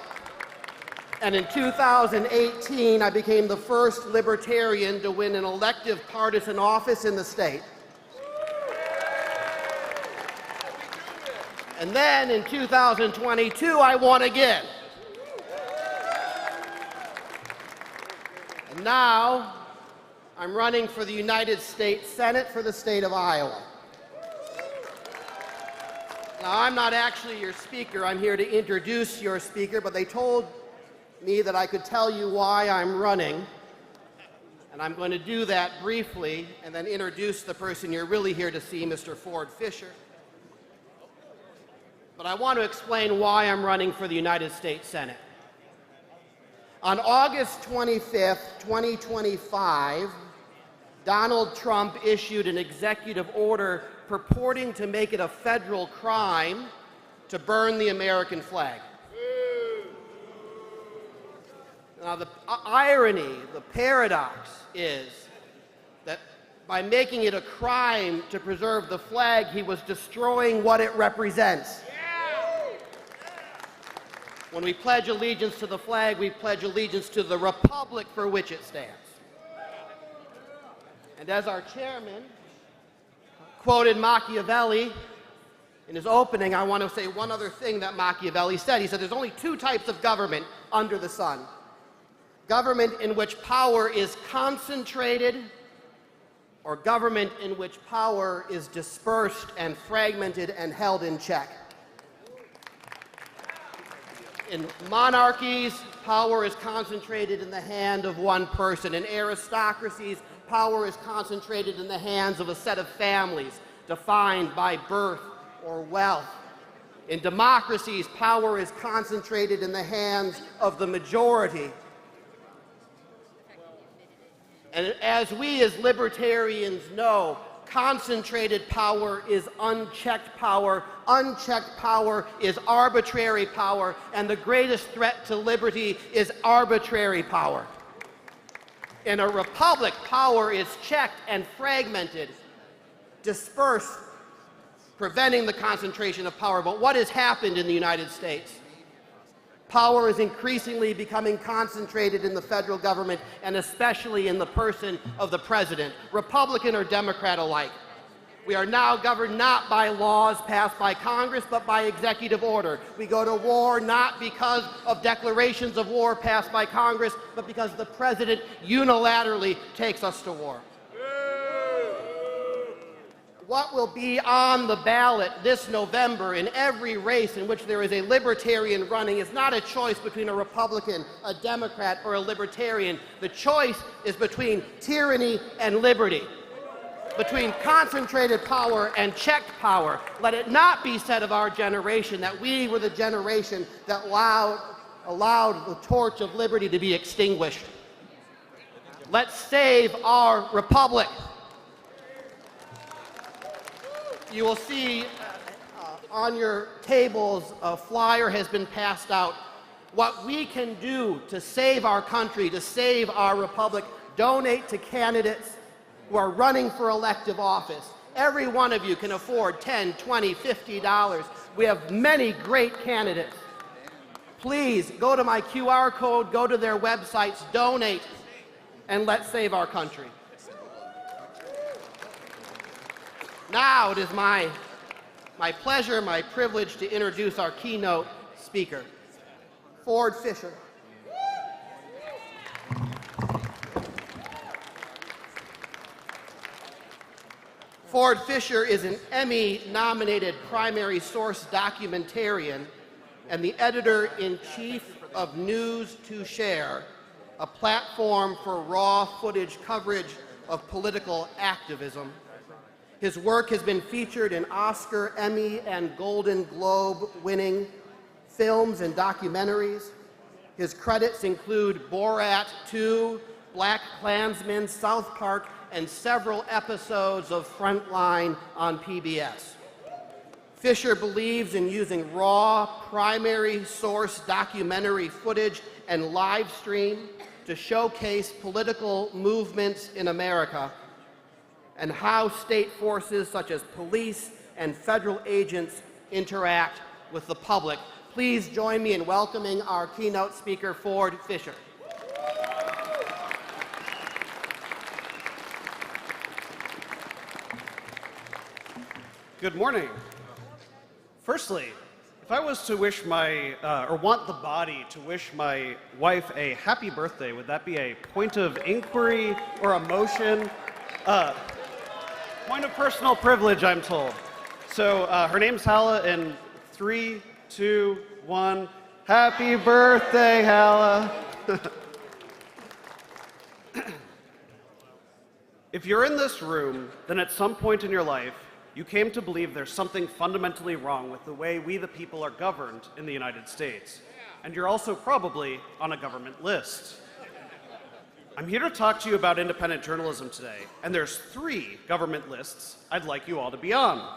And in 2018, I became the first Libertarian to win an elective partisan office in the state. And then in 2022, I won again. And now, I'm running for the United States Senate for the state of Iowa. Now, I'm not actually your speaker. I'm here to introduce your speaker, but they told me that I could tell you why I'm running. And I'm going to do that briefly and then introduce the person you're really here to see, Mr. Ford Fisher. But I want to explain why I'm running for the United States Senate. On August 25th, 2025, Donald Trump issued an executive order purporting to make it a federal crime to burn the American flag. Now, the irony, the paradox is that by making it a crime to preserve the flag, he was destroying what it represents. When we pledge allegiance to the flag, we pledge allegiance to the republic for which it stands. And as our chairman quoted Machiavelli in his opening, I want to say one other thing that Machiavelli said. He said there's only two types of government under the sun. Government in which power is concentrated, or government in which power is dispersed and fragmented and held in check. In monarchies, power is concentrated in the hand of one person. In aristocracies, power is concentrated in the hands of a set of families defined by birth or wealth. In democracies, power is concentrated in the hands of the majority. And as we as libertarians know, Concentrated power is unchecked power. Unchecked power is arbitrary power. And the greatest threat to liberty is arbitrary power. In a republic, power is checked and fragmented, dispersed, preventing the concentration of power. But what has happened in the United States? Power is increasingly becoming concentrated in the federal government, and especially in the person of the president, Republican or Democrat alike. We are now governed not by laws passed by Congress, but by executive order. We go to war not because of declarations of war passed by Congress, but because the president unilaterally takes us to war. What will be on the ballot this November in every race in which there is a libertarian running is not a choice between a Republican, a Democrat, or a libertarian. The choice is between tyranny and liberty, between concentrated power and checked power. Let it not be said of our generation that we were the generation that allowed the torch of liberty to be extinguished. Let's save our republic. You will see on your tables a flyer has been passed out. What we can do to save our country, to save our republic, donate to candidates who are running for elective office. Every one of you can afford $10, $20, $50. We have many great candidates. Please go to my QR code, go to their websites, donate, and let's save our country. Now it is my pleasure, my privilege to introduce our keynote speaker, Ford Fischer. Ford Fischer is an Emmy-nominated primary source documentarian and the editor-in-chief of News to Share, a platform for raw footage coverage of political activism. His work has been featured in Oscar, Emmy, and Golden Globe-winning films and documentaries. His credits include Borat 2, Black Klansman, South Park, and several episodes of Frontline on PBS. Fischer believes in using raw, primary source documentary footage and live stream to showcase political movements in America and how state forces such as police and federal agents interact with the public. Please join me in welcoming our keynote speaker, Ford Fischer. Good morning. Firstly, if I was to wish or want the body to wish my wife a happy birthday, would that be a point of inquiry or a motion? Point of personal privilege, I'm told. So her name's Hala, and 3, 2, 1. Happy birthday, Hala. If you're in this room, then at some point in your life, you came to believe there's something fundamentally wrong with the way we the people are governed in the United States. And you're also probably on a government list. I'm here to talk to you about independent journalism today, and there's 3 government lists I'd like you all to be on.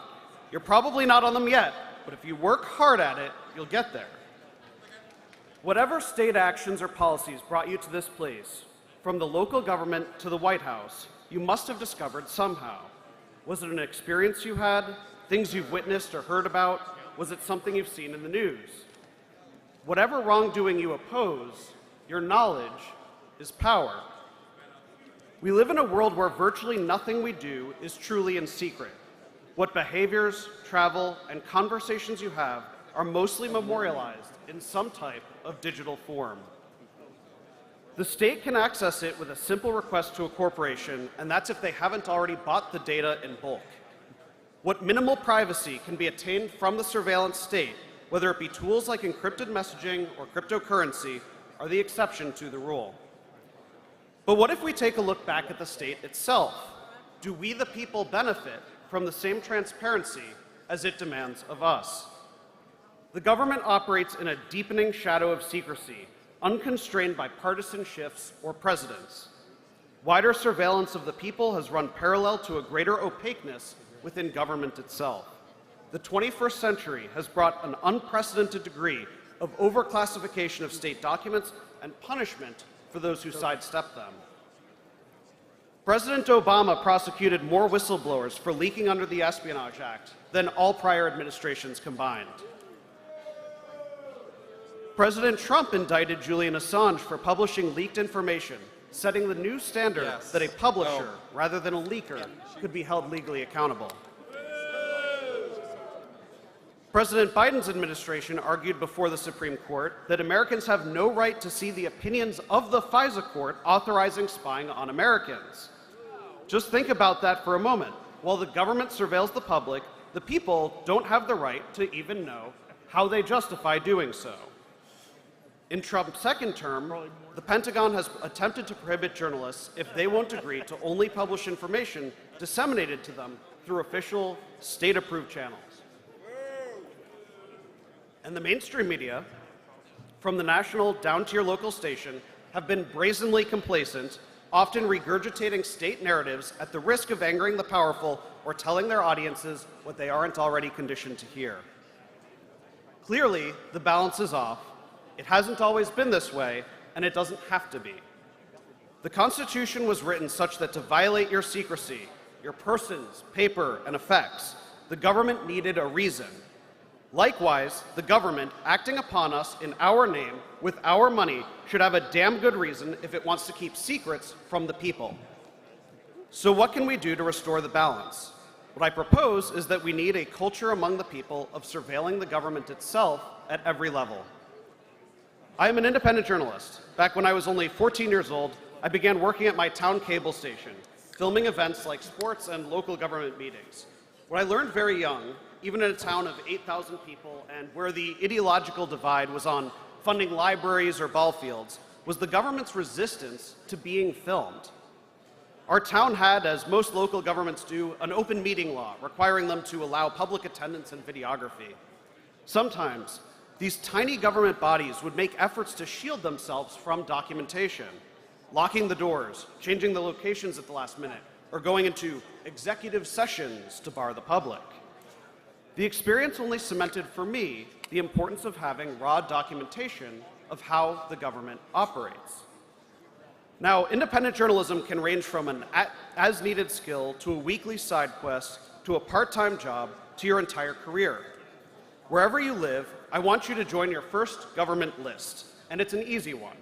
You're probably not on them yet, but if you work hard at it, you'll get there. Whatever state actions or policies brought you to this place, from the local government to the White House, you must have discovered somehow. Was it an experience you had, things you've witnessed or heard about? Was it something you've seen in the news? Whatever wrongdoing you oppose, your knowledge is power. We live in a world where virtually nothing we do is truly in secret. What behaviors, travel, and conversations you have are mostly memorialized in some type of digital form. The state can access it with a simple request to a corporation, and that's if they haven't already bought the data in bulk. What minimal privacy can be attained from the surveillance state, whether it be tools like encrypted messaging or cryptocurrency, are the exception to the rule. But what if we take a look back at the state itself? Do we the people benefit from the same transparency as it demands of us? The government operates in a deepening shadow of secrecy, unconstrained by partisan shifts or presidents. Wider surveillance of the people has run parallel to a greater opaqueness within government itself. The 21st century has brought an unprecedented degree of overclassification of state documents and punishment for those who sidestep them. President Obama prosecuted more whistleblowers for leaking under the Espionage Act than all prior administrations combined. President Trump indicted Julian Assange for publishing leaked information, setting the new standard that a publisher, rather than a leaker, could be held legally accountable. President Biden's administration argued before the Supreme Court that Americans have no right to see the opinions of the FISA court authorizing spying on Americans. Just think about that for a moment. While the government surveils the public, the people don't have the right to even know how they justify doing so. In Trump's second term, the Pentagon has attempted to prohibit journalists if they won't agree to only publish information disseminated to them through official, state-approved channels. And the mainstream media, from the national down to your local station, have been brazenly complacent, often regurgitating state narratives at the risk of angering the powerful or telling their audiences what they aren't already conditioned to hear. Clearly, the balance is off. It hasn't always been this way, and it doesn't have to be. The Constitution was written such that to violate your secrecy, your persons, paper, and effects, the government needed a reason. Likewise, the government, acting upon us in our name, with our money, should have a damn good reason if it wants to keep secrets from the people. So what can we do to restore the balance? What I propose is that we need a culture among the people of surveilling the government itself at every level. I am an independent journalist. Back when I was only 14 years old, I began working at my town cable station, filming events like sports and local government meetings. What I learned very young, even in a town of 8,000 people and where the ideological divide was on funding libraries or ball fields, was the government's resistance to being filmed. Our town had, as most local governments do, an open meeting law requiring them to allow public attendance and videography. Sometimes, these tiny government bodies would make efforts to shield themselves from documentation, locking the doors, changing the locations at the last minute, or going into executive sessions to bar the public. The experience only cemented for me the importance of having raw documentation of how the government operates. Now, independent journalism can range from an as-needed skill to a weekly side quest to a part-time job to your entire career. Wherever you live, I want you to join your first government list, and it's an easy one.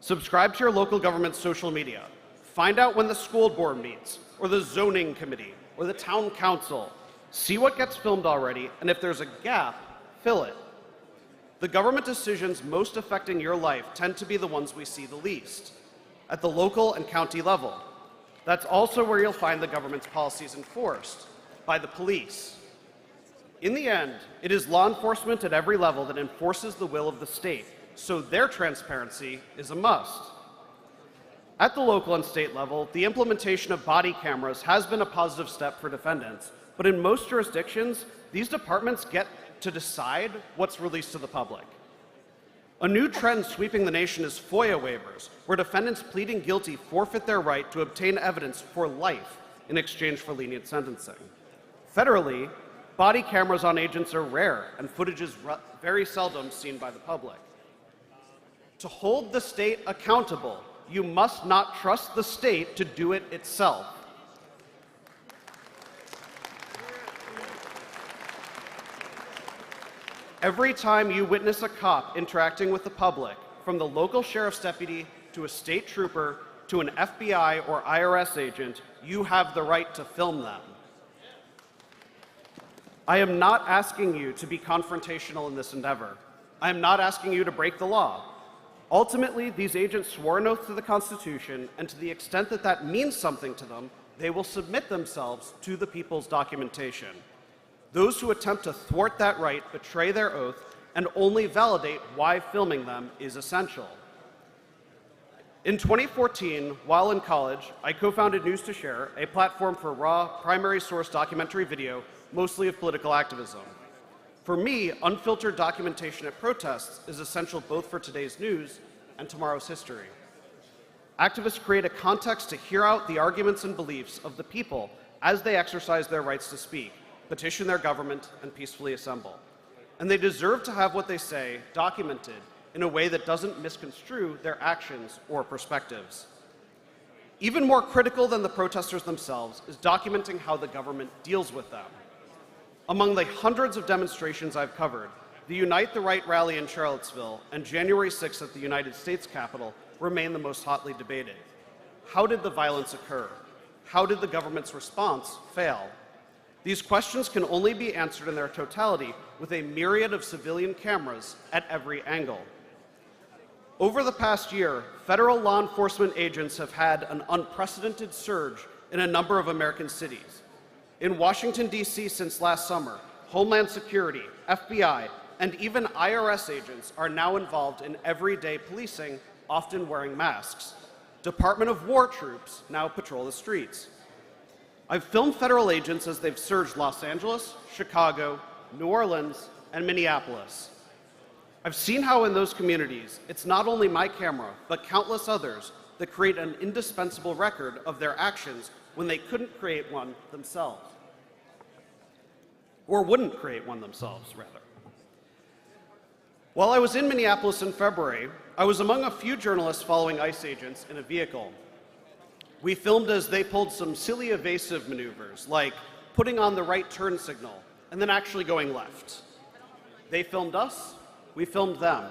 Subscribe to your local government's social media. Find out when the school board meets, or the zoning committee, or the town council. See what gets filmed already, and if there's a gap, fill it. The government decisions most affecting your life tend to be the ones we see the least, at the local and county level. That's also where you'll find the government's policies enforced, by the police. In the end, it is law enforcement at every level that enforces the will of the state, so their transparency is a must. At the local and state level, the implementation of body cameras has been a positive step for defendants, but in most jurisdictions, these departments get to decide what's released to the public. A new trend sweeping the nation is FOIA waivers, where defendants pleading guilty forfeit their right to obtain evidence for life in exchange for lenient sentencing. Federally, body cameras on agents are rare, and footage is very seldom seen by the public. To hold the state accountable, you must not trust the state to do it itself. Every time you witness a cop interacting with the public, from the local sheriff's deputy to a state trooper to an FBI or IRS agent, you have the right to film them. I am not asking you to be confrontational in this endeavor. I am not asking you to break the law. Ultimately, these agents swore an oath to the Constitution, and to the extent that that means something to them, they will submit themselves to the people's documentation. Those who attempt to thwart that right betray their oath and only validate why filming them is essential. In 2014, while in college, I co-founded News to Share, a platform for raw, primary source documentary video, mostly of political activism. For me, unfiltered documentation at protests is essential both for today's news and tomorrow's history. Activists create a context to hear out the arguments and beliefs of the people as they exercise their rights to speak, petition their government, and peacefully assemble. And they deserve to have what they say documented in a way that doesn't misconstrue their actions or perspectives. Even more critical than the protesters themselves is documenting how the government deals with them. Among the hundreds of demonstrations I've covered, the Unite the Right rally in Charlottesville and January 6th at the United States Capitol remain the most hotly debated. How did the violence occur? How did the government's response fail? These questions can only be answered in their totality with a myriad of civilian cameras at every angle. Over the past year, federal law enforcement agents have had an unprecedented surge in a number of American cities. In Washington, D.C. since last summer, Homeland Security, FBI, and even IRS agents are now involved in everyday policing, often wearing masks. Department of War troops now patrol the streets. I've filmed federal agents as they've surged Los Angeles, Chicago, New Orleans, and Minneapolis. I've seen how in those communities, it's not only my camera, but countless others that create an indispensable record of their actions when they couldn't create one themselves. Or wouldn't create one themselves, rather. While I was in Minneapolis in February, I was among a few journalists following ICE agents in a vehicle. We filmed as they pulled some silly evasive maneuvers, like putting on the right turn signal and then actually going left. They filmed us, we filmed them.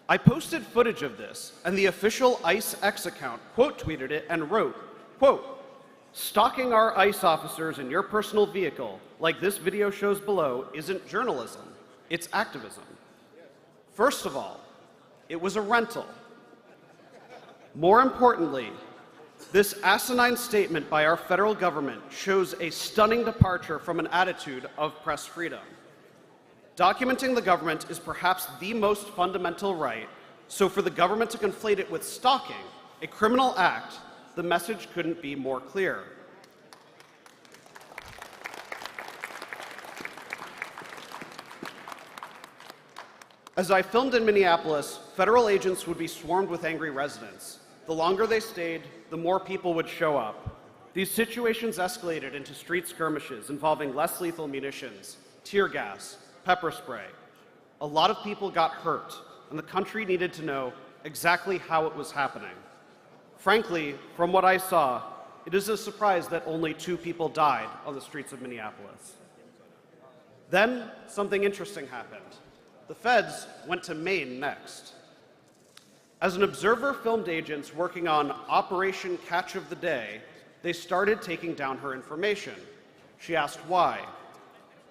I posted footage of this, and the official ICE X account quote tweeted it and wrote, quote, "Stalking our ICE officers in your personal vehicle, like this video shows below, isn't journalism, it's activism." First of all, it was a rental. More importantly, this asinine statement by our federal government shows a stunning departure from an attitude of press freedom. Documenting the government is perhaps the most fundamental right, so for the government to conflate it with stalking, a criminal act, the message couldn't be more clear. As I filmed in Minneapolis, federal agents would be swarmed with angry residents. The longer they stayed, the more people would show up. These situations escalated into street skirmishes involving less lethal munitions, tear gas, pepper spray. A lot of people got hurt, and the country needed to know exactly how it was happening. Frankly, from what I saw, it is a surprise that only 2 people died on the streets of Minneapolis. Then, something interesting happened. The feds went to Maine next. As an observer filmed agents working on Operation Catch of the Day, they started taking down her information. She asked why.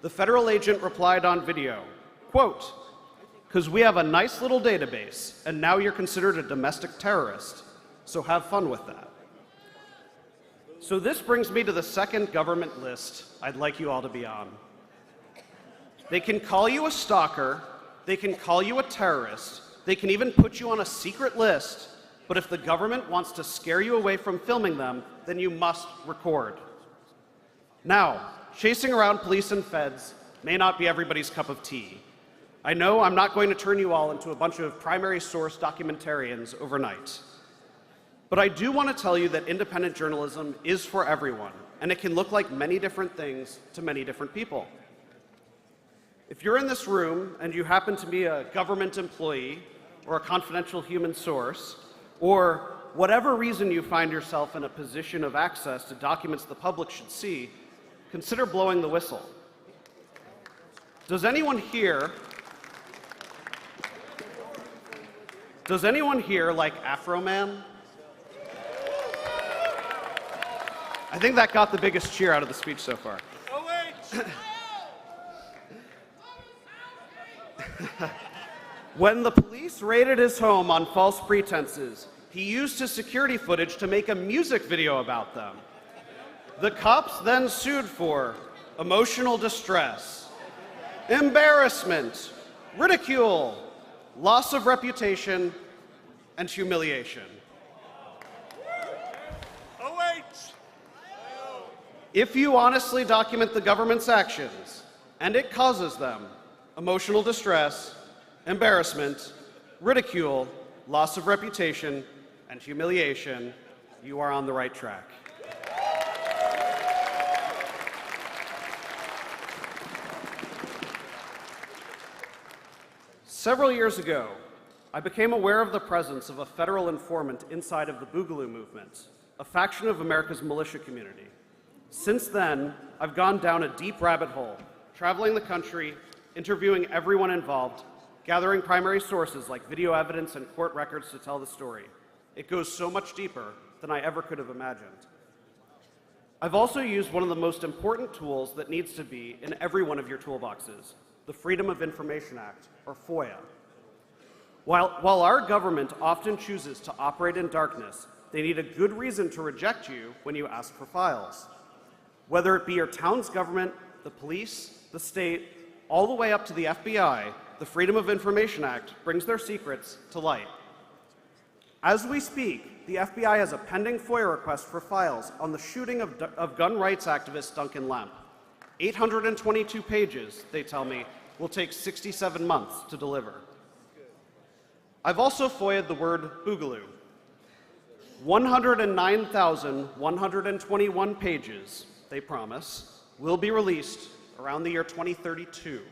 The federal agent replied on video, quote, "'Cause we have a nice little database, and now you're considered a domestic terrorist, so have fun with that." So this brings me to the second government list I'd like you all to be on. They can call you a stalker, they can call you a terrorist, they can even put you on a secret list, but if the government wants to scare you away from filming them, then you must record. Now, chasing around police and feds may not be everybody's cup of tea. I know I'm not going to turn you all into a bunch of primary source documentarians overnight. But I do want to tell you that independent journalism is for everyone, and it can look like many different things to many different people. If you're in this room and you happen to be a government employee or a confidential human source, or whatever reason you find yourself in a position of access to documents the public should see, consider blowing the whistle. Does anyone here like Afro Man? I think that got the biggest cheer out of the speech so far. When the police raided his home on false pretenses, he used his security footage to make a music video about them. The cops then sued for emotional distress, embarrassment, ridicule, loss of reputation, and humiliation. If you honestly document the government's actions, and it causes them emotional distress, embarrassment, ridicule, loss of reputation, and humiliation, you are on the right track. Several years ago, I became aware of the presence of a federal informant inside of the Boogaloo movement, a faction of America's militia community. Since then, I've gone down a deep rabbit hole, traveling the country, interviewing everyone involved, gathering primary sources like video evidence and court records to tell the story. It goes so much deeper than I ever could have imagined. I've also used one of the most important tools that needs to be in every one of your toolboxes, the Freedom of Information Act, or FOIA. While our government often chooses to operate in darkness, they need a good reason to reject you when you ask for files. Whether it be your town's government, the police, the state, all the way up to the FBI, the Freedom of Information Act brings their secrets to light. As we speak, the FBI has a pending FOIA request for files on the shooting of gun rights activist Duncan Lemp. 822 pages, they tell me, will take 67 months to deliver. I've also FOIA'd the word Boogaloo. 109,121 pages, they promise, will be released around the year 2032.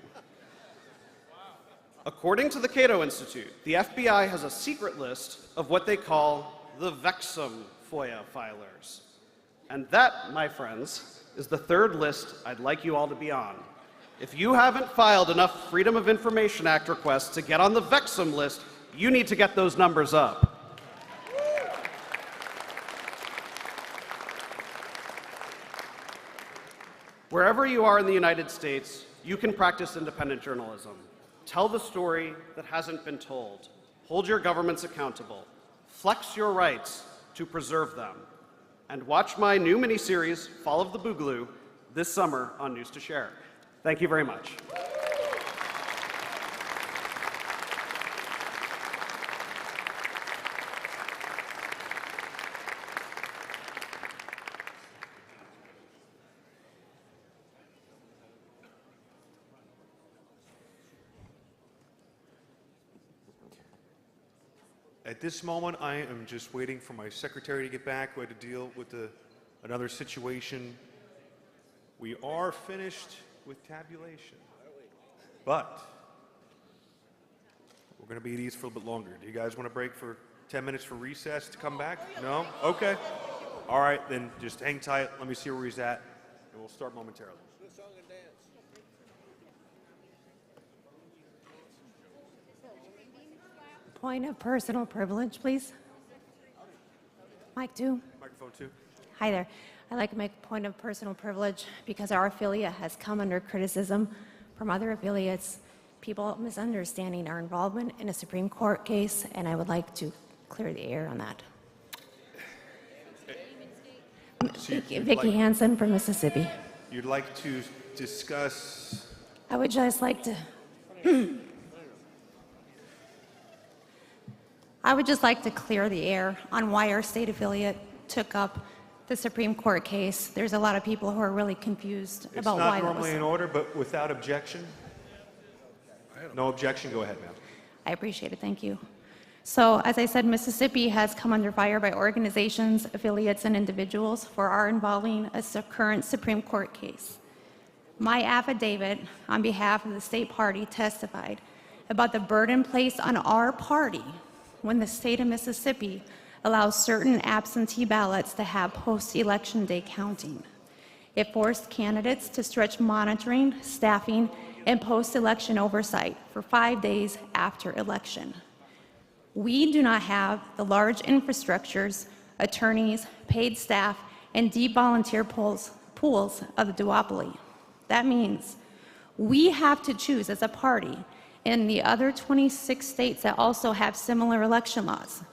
According to the Cato Institute, the FBI has a secret list of what they call the Vexum FOIA filers. And that, my friends, is the third list I'd like you all to be on. If you haven't filed enough Freedom of Information Act requests to get on the Vexum list, you need to get those numbers up. Wherever you are in the United States, you can practice independent journalism. Tell the story that hasn't been told. Hold your governments accountable. Flex your rights to preserve them. And watch my new miniseries, Fall of the Boogaloo, this summer on News to Share. Thank you very much. At this moment, I am just waiting for my secretary to get back. We had to deal with another situation. We are finished with tabulation, but we're going to be at ease for a little bit longer. Do you guys want to break for 10 minutes for recess to come back? No? Okay. All right, then just hang tight. Let me see where he's at, and we'll start momentarily. Point of personal privilege, please. Mic 2. Microphone 2. Hi there. I'd like to make a point of personal privilege because our affiliate has come under criticism from other affiliates, people misunderstanding our involvement in a Supreme Court case, and I would like to clear the air on that. Vicki Hansen from Mississippi. You'd like to discuss? I would just like to clear the air on why our state affiliate took up the Supreme Court case. There's a lot of people who are really confused about why that was. It's not normally in order, but without objection? No objection, go ahead, ma'am. I appreciate it, thank you. So, as I said, Mississippi has come under fire by organizations, affiliates, and individuals for our involving a current Supreme Court case. My affidavit on behalf of the state party testified about the burden placed on our party when the state of Mississippi allows certain absentee ballots to have post-election day counting. It forced candidates to stretch monitoring, staffing, and post-election oversight for 5 days after election. We do not have the large infrastructures, attorneys, paid staff, and deep volunteer pools of the duopoly. That means we have to choose as a party in the other 26 states that also have similar election laws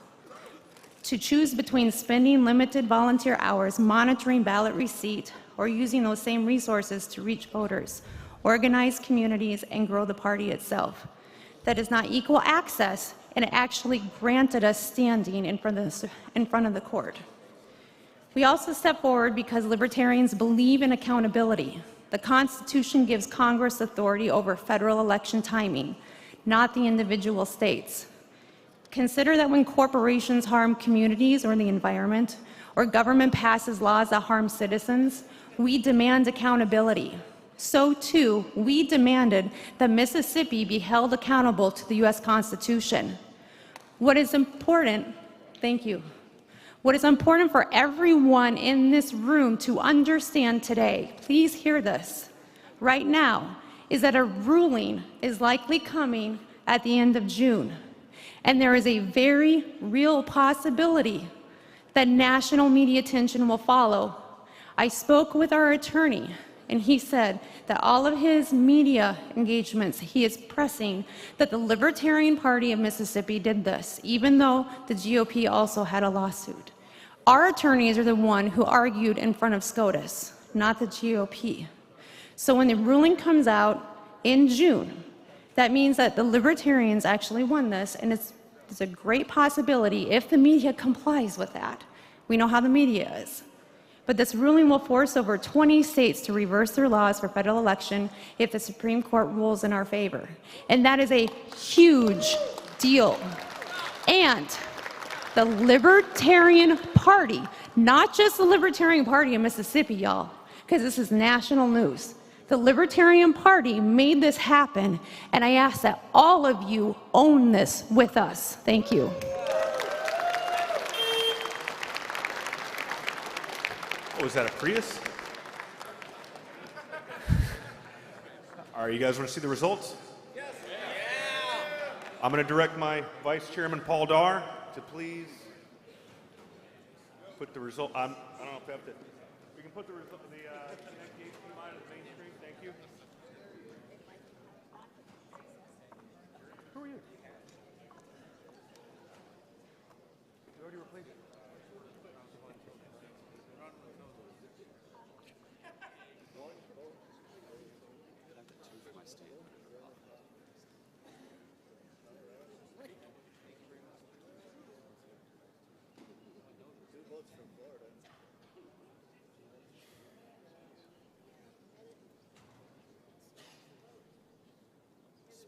to choose between spending limited volunteer hours monitoring ballot receipt or using those same resources to reach voters, organize communities, and grow the party itself. That is not equal access, and it actually granted us standing in front of the court. We also step forward because libertarians believe in accountability. The Constitution gives Congress authority over federal election timing, not the individual states. Consider that when corporations harm communities or the environment, or government passes laws that harm citizens, we demand accountability. So too, we demanded that Mississippi be held accountable to the U.S. Constitution. What is important, thank you. What is important for everyone in this room to understand today, please hear this, right now, is that a ruling is likely coming at the end of June. And there is a very real possibility that national media attention will follow. I spoke with our attorney, and he said that all of his media engagements, he is pressing that the Libertarian Party of Mississippi did this, even though the GOP also had a lawsuit. Our attorneys are the one who argued in front of SCOTUS, not the GOP. So when the ruling comes out in June, that means that the Libertarians actually won this, and it's a great possibility if the media complies with that. We know how the media is. But this ruling will force over 20 states to reverse their laws for federal election if the Supreme Court rules in our favor. And that is a huge deal. And the Libertarian Party, not just the Libertarian Party in Mississippi, y'all, because this is national news. The Libertarian Party made this happen, and I ask that all of you own this with us. Thank you. Oh, is that a Prius? All right, you guys want to see the results? Yes. I'm going to direct my Vice Chairman Paul Dar to please put the result. I don't know if we have to. We can put the result. The line on the main screen. Thank you. Who are you? You already replaced it.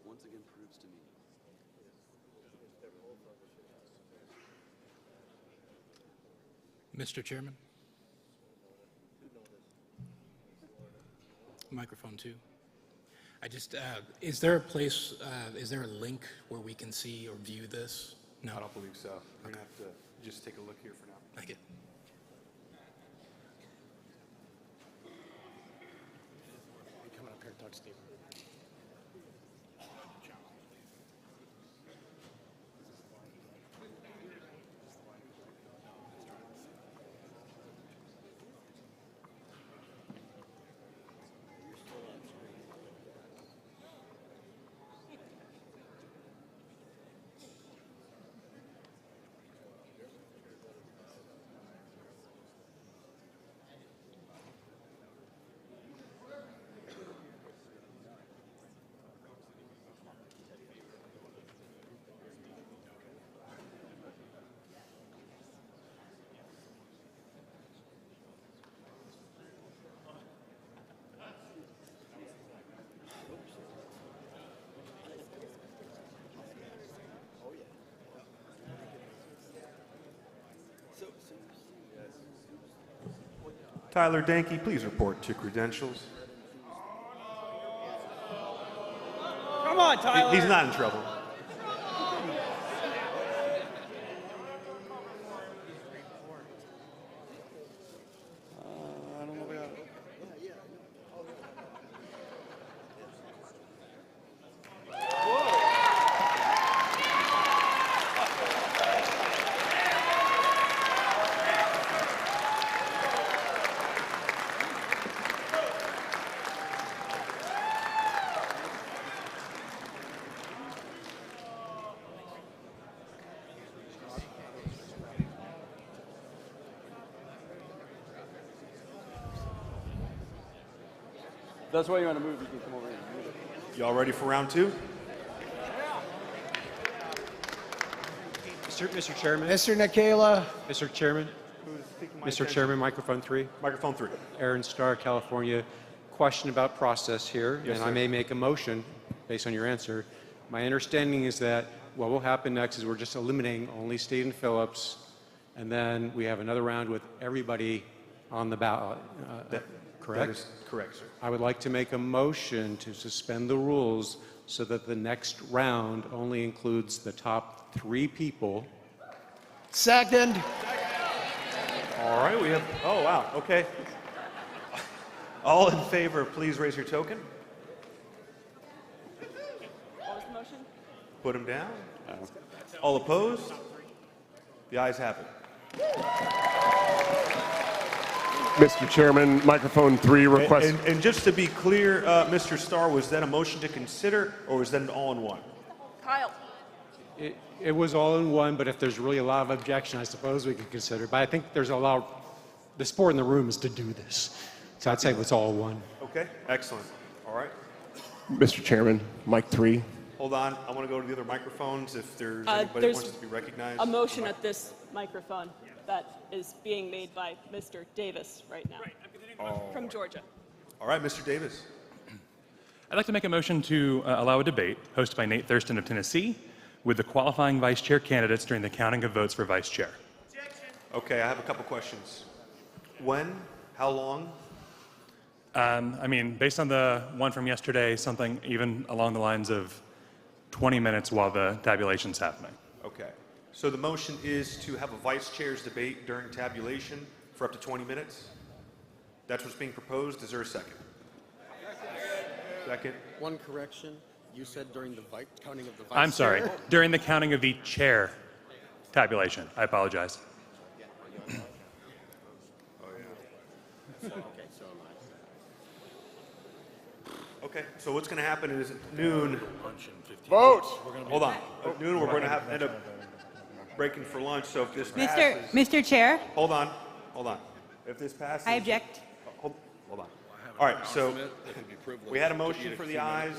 Once again proves to me. Mr. Chairman. Microphone 2. I just, is there a place, is there a link where we can see or view this? No. I don't believe so. We're going to have to just take a look here for now. Thank you. Coming up here and talk to Steve. Tyler Danke, please report to credentials. Come on, Tyler. He's not in trouble. I don't know about it. That's why you want to move. You can come over here and move it. Y'all ready for round 2? Mr. Chairman. Mr. Nikela. Mr. Chairman. Mr. Chairman, microphone 3. Microphone 3. Aaron Starr, California. Question about process here, Yes, and sir. I may make a motion based on your answer. My understanding is that what will happen next is we're just eliminating only Stephen Phillips, and then we have another round with everybody on the ballot. Correct? That is correct, sir. I would like to make a motion to suspend the rules so that the next round only includes the top 3 people. Second. All right, we have, oh, wow, okay. All in favor, please raise your token. What was the motion? Put them down. All opposed? The ayes have it. Mr. Chairman, microphone 3 request. And just to be clear, Mr. Starr, was that a motion to consider, or was that an all-in-one? Kyle. It was all in one, but if there's really a lot of objection, I suppose we could consider. But I think there's a lot, the sport in the room is to do this. So I'd say it was all one. Okay, excellent. All right. Mr. Chairman, mic 3. Hold on, I want to go to the other microphones if there's anybody who wants to be recognized. A motion at this microphone that is being made by Mr. Davis right now from Georgia. All right, Mr. Davis. I'd like to make a motion to allow a debate hosted by Nate Thurston of Tennessee with the qualifying vice chair candidates during the counting of votes for vice chair. Okay, I have a couple questions. When? How long? I mean, based on the one from yesterday, something even along the lines of 20 minutes while the tabulation's happening. Okay. So the motion is to have a vice chair's debate during tabulation for up to 20 minutes? That's what's being proposed. Is there a second? Second. One correction. You said during the counting of the vice I'm sorry, chair. during the counting of the chair tabulation. I apologize. Okay, so what's going to happen is at noon. Vote! Hold on. At noon, we're going to have end up breaking for lunch. So if this Mr. passes, Mr. Chair, hold on. If this passes, I object. Hold on. All right. So we had a motion for the ayes.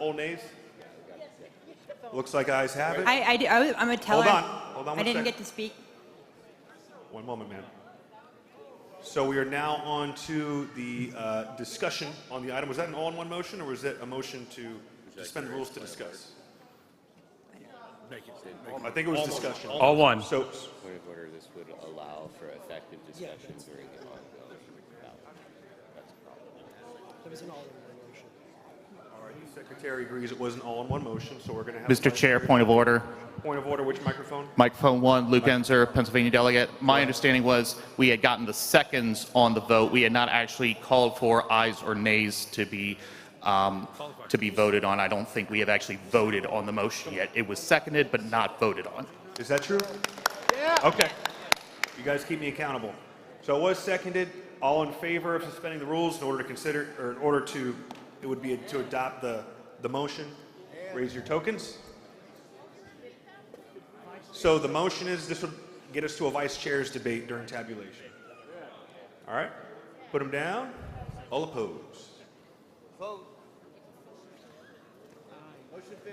All nays. Looks like ayes have it. I'm a teller. Hold on. I didn't get to speak. One moment, ma'am. So we are now on to the discussion on the item. Was that an all-in-one motion, or was that a motion to suspend the rules to discuss? I think it was discussion. All one. So, Point of order, this would allow for effective discussion during the ongoing ballot. That's a problem. There was an all-in-one motion. all right, the secretary agrees it was an all-in-one motion, so we're going to have. Mr. Chair, point of order. Point of order, which microphone? Microphone 1, Luke Enzer, Pennsylvania delegate. My understanding was we had gotten the seconds on the vote. We had not actually called for ayes or nays to be voted on. I don't think we have actually voted on the motion yet. It was seconded but not voted on. Is that true? Yeah. Okay. You guys keep me accountable. So it was seconded. All in favor of suspending the rules in order to consider, or in order to, it would be to adopt the motion. Raise your tokens. So the motion is this would get us to a vice chair's debate during tabulation. All right? Put them down. All opposed.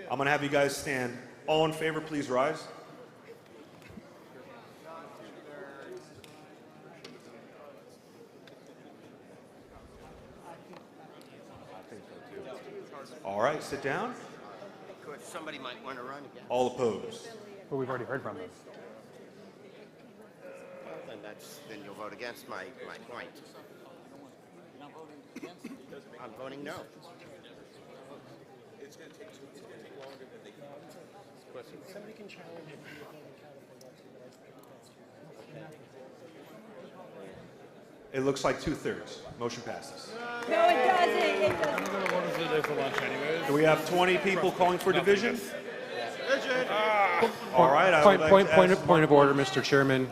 I'm going to have you guys stand. All in favor, please rise. All right, sit down. Of course, somebody might want to run again. All opposed. But we've already heard from them. Then you'll vote against my point. I'm voting no. It's going to take longer than they can. Somebody can challenge it. It looks like 2/3. Motion passes. No, it doesn't. It doesn't. What is it there for lunch anyways? Do we have 20 people calling for division? All right. I would like to ask Point of order, Mr. Chairman.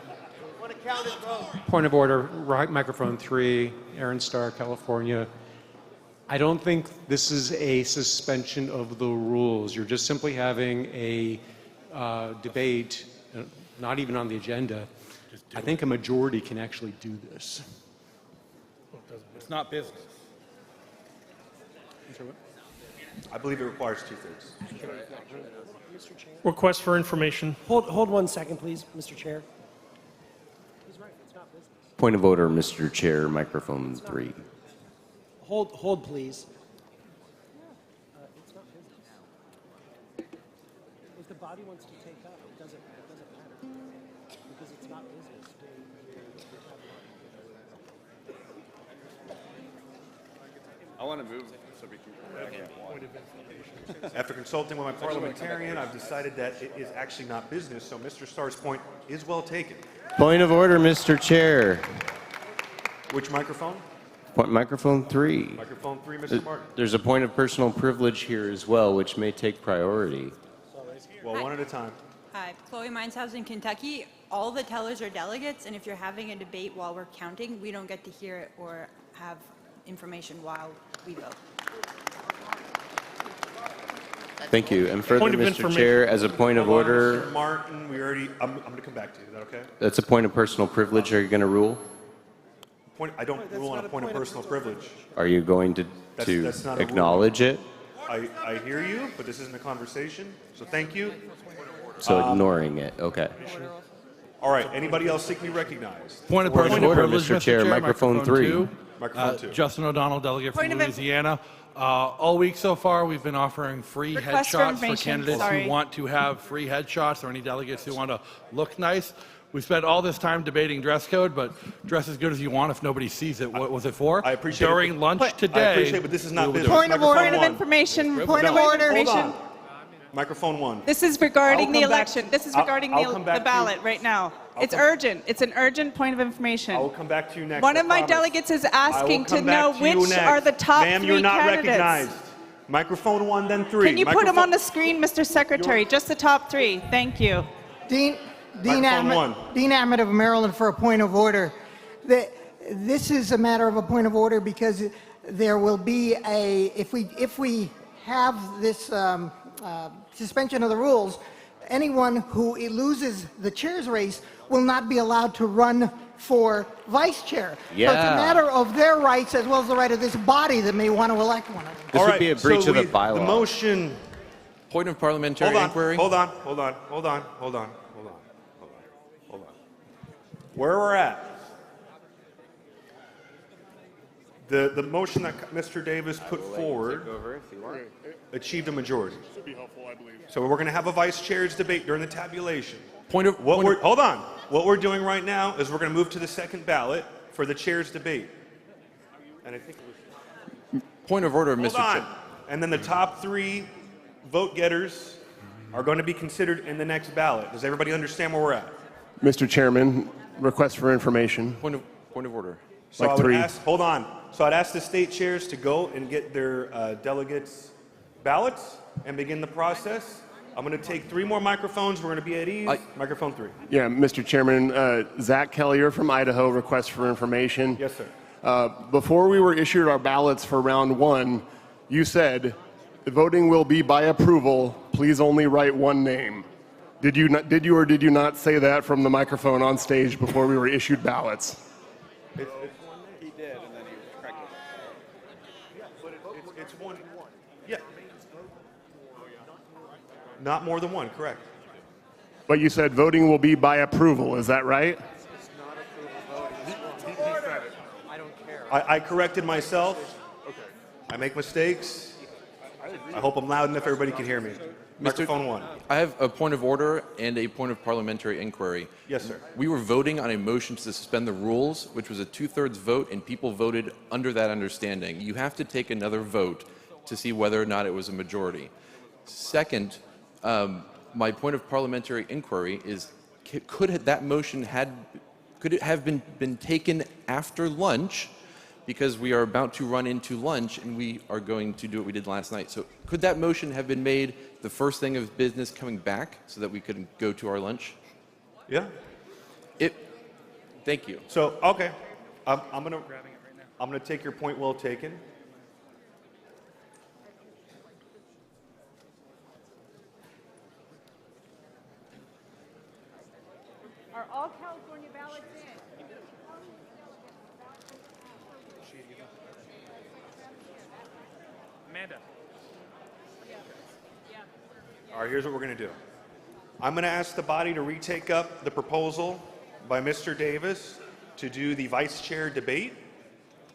Point of order, right, microphone 3, Aaron Starr, California. I don't think this is a suspension of the rules. You're just simply having a debate, not even on the agenda. I think a majority can actually do this. It's not business. I believe it requires 2/3. Request for information. Hold 1 second, please, Mr. Chair. He's right. It's not business. Point of order, Mr. Chair, microphone 3. Hold, please. It's not business. If the body body wants to take up, it doesn't matter. Because it's not business. I want to move so we can. After consulting with my parliamentarian, I've decided that it is actually not business, so Mr. Starr's point is well taken. Point of order, Mr. Chair. Which microphone? Microphone 3. Microphone 3, Mr. Martin. There's a point of personal privilege here as well, which may take priority. Well, one at a time. Hi, Chloe Mineshouse in Kentucky. All the tellers are delegates, and if you're having a debate while we're counting, we don't get to hear it or have information while we vote. Thank you. And further, Mr. Chair, as a point of order, Mr. Martin, I'm going to come back to you. Is that okay? that's a point of personal privilege. Are you going to rule? I don't rule on a point of personal privilege. Are you going to That's not a rule. acknowledge it? I hear you, but this isn't a conversation, so thank you. So ignoring it. Okay. All right, anybody else think we recognized? Point of order, Mr. Chair. Microphone 3. Microphone 2. Justin O'Donnell, delegate from Point of Louisiana. All week so far, we've been offering free Request for headshots for information, candidates sorry. who want to have free headshots or any delegates who want to look nice. We spent all this time debating dress code, but dress as good as you want if nobody sees it. What was it for? I appreciate During it. lunch today. I appreciate it, but this is not business. Point of order. Microphone Point of one. information. Point of No, order. hold on. Microphone 1. This is regarding I'll the come back- election. This is I'll- regarding I'll come back the to- ballot right now. It's come- urgent. It's an urgent point of information. I will come back to you next. One I of my promise. delegates is I will asking to come back know to you which next. are the top Ma'am, 3 you're not candidates. recognized. Microphone 1, then 3. Can you put them on the screen, Mr. Secretary? Just the top 3. Thank you. Dean Microphone Ahmed, one. Dean Ahmed of Maryland for a point of order. This is a matter of a point of order because there will be if we have this suspension of the rules, anyone who loses the chair's race will not be allowed to run for vice chair. Yeah. So it's a matter of their rights as well as the right of this body that may want to elect one of them. This would be a breach of the The bylaw. motion. Point of parliamentary Hold on. inquiry. Hold on. Where we're at. The motion that Mr. Davis put forward achieved a majority. Should be helpful, I believe. So we're going to have a vice chair's debate during the tabulation. Hold on. What we're doing right now is we're going to move to the second ballot for the chair's debate. And I think it was Point of order, Hold Mr. Chair. on. And then the top 3 vote getters are going to be considered in the next ballot. Does everybody understand where we're at? Mr. Chairman, request for information. Point of order. So I would ask, hold on. So I'd ask the state chairs to go and get their delegates' ballots and begin the process. I'm going to take 3 more microphones. We're going to be at ease. Microphone 3. Yeah, Mr. Chairman, Zach Kellier from Idaho, request for information. Yes, sir. Before we were issued our ballots for round 1, you said the voting will be by approval. Please only write one name. Did you or did you not say that from the microphone on stage before we were issued ballots? He did, and then he corrected It's one. Yeah. Not more than one, correct. But you said voting will be by approval. Is that right? I corrected myself. I make mistakes. I hope I'm loud enough everybody can hear me. Microphone 1. I have a point of order and a point of parliamentary inquiry. Yes, sir. We were voting on a motion to suspend the rules, which was a 2/3 vote, and people voted under that understanding. You have to take another vote to see whether or not it was a majority. Second, my point of parliamentary inquiry is, could that motion could it have been taken after lunch? Because we are about to run into lunch and we are going to do what we did last night. So could that motion have been made the first thing of business coming back so that we could go to our lunch? Yeah. Thank you. So, okay. I'm gonna take your point well taken. Are all California ballots in? Amanda. All right, here's what we're going to do. I'm going to ask the body to retake up the proposal by Mr. Davis to do the vice chair debate,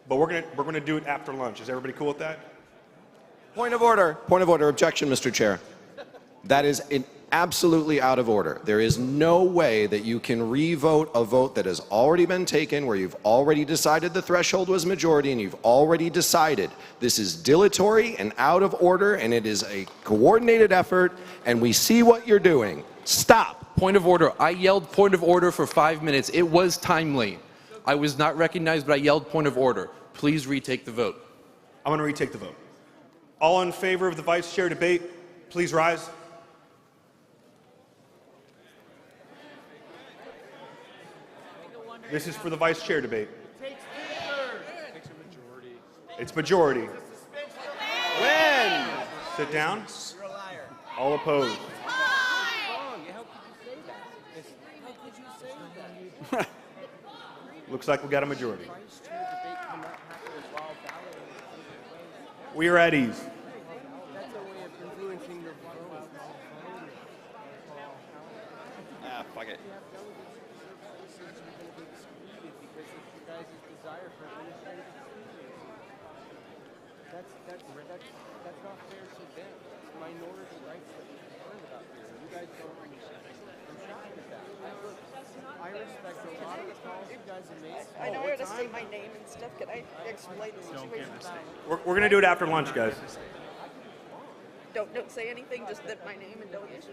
but we're going to do it after lunch. Is everybody cool with that? Point of order. Point of order. Objection, Mr. Chair. That is absolutely out of order. There is no way that you can re-vote a vote that has already been taken, where you've already decided the threshold was majority and you've already decided this is dilatory and out of order, and it is a coordinated effort, and we see what you're doing. Stop. Point of order. I yelled point of order for 5 minutes. It was timely. I was not recognized, but I yelled point of order. Please retake the vote. I'm going to retake the vote. All in favor of the vice chair debate, please rise. This is for the vice chair debate. It's majority. When? Sit down. All opposed. Looks like we got a majority. We are at ease. Ah, fuck it. That's not fair to them. It's minority rights that we're concerned about here. You guys don't understand. I'm shocked at that. I respect a lot of the calls you guys have made. I know where to say my name and stuff. Can I explain the situation? We're going to do it after lunch, guys. Don't say anything, just that my name and don't issue.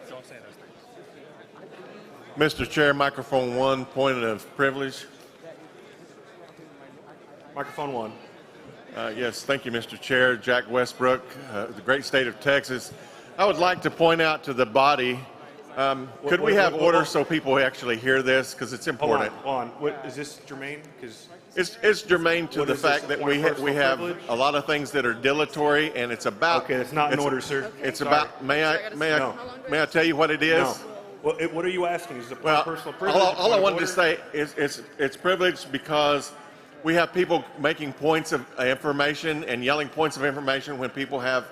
Don't say those things. Mr. Chair, microphone 1, point of privilege. Microphone 1. Yes, thank you, Mr. Chair. Jack Westbrook, the great state of Texas. I would like to point out to the body, could we have order so people actually hear this, because it's important. Hold on. What, is this germane? Because it's germane to What the is this, fact that point we of personal have privilege? a lot of things that are dilatory, and it's about. Okay, it's not in order, sir. It's Sorry. about. May I tell you what it is? No. Well, what are you asking? Is it a point Well, of personal privilege? all I wanted to say is it's privileged because we have people making points of information and yelling points of information when people have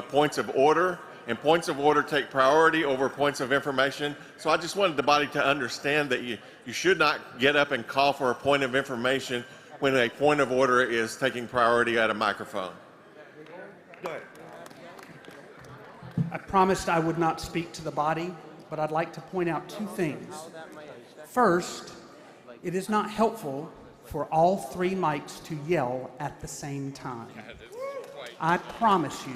points of order, and points of order take priority over points of information. So I just wanted the body to understand that you should not get up and call for a point of information when a point of order is taking priority at a microphone. Go ahead. I promised I would not speak to the body, but I'd like to point out two things. First, it is not helpful for all three mics to yell at the same time. I promise you,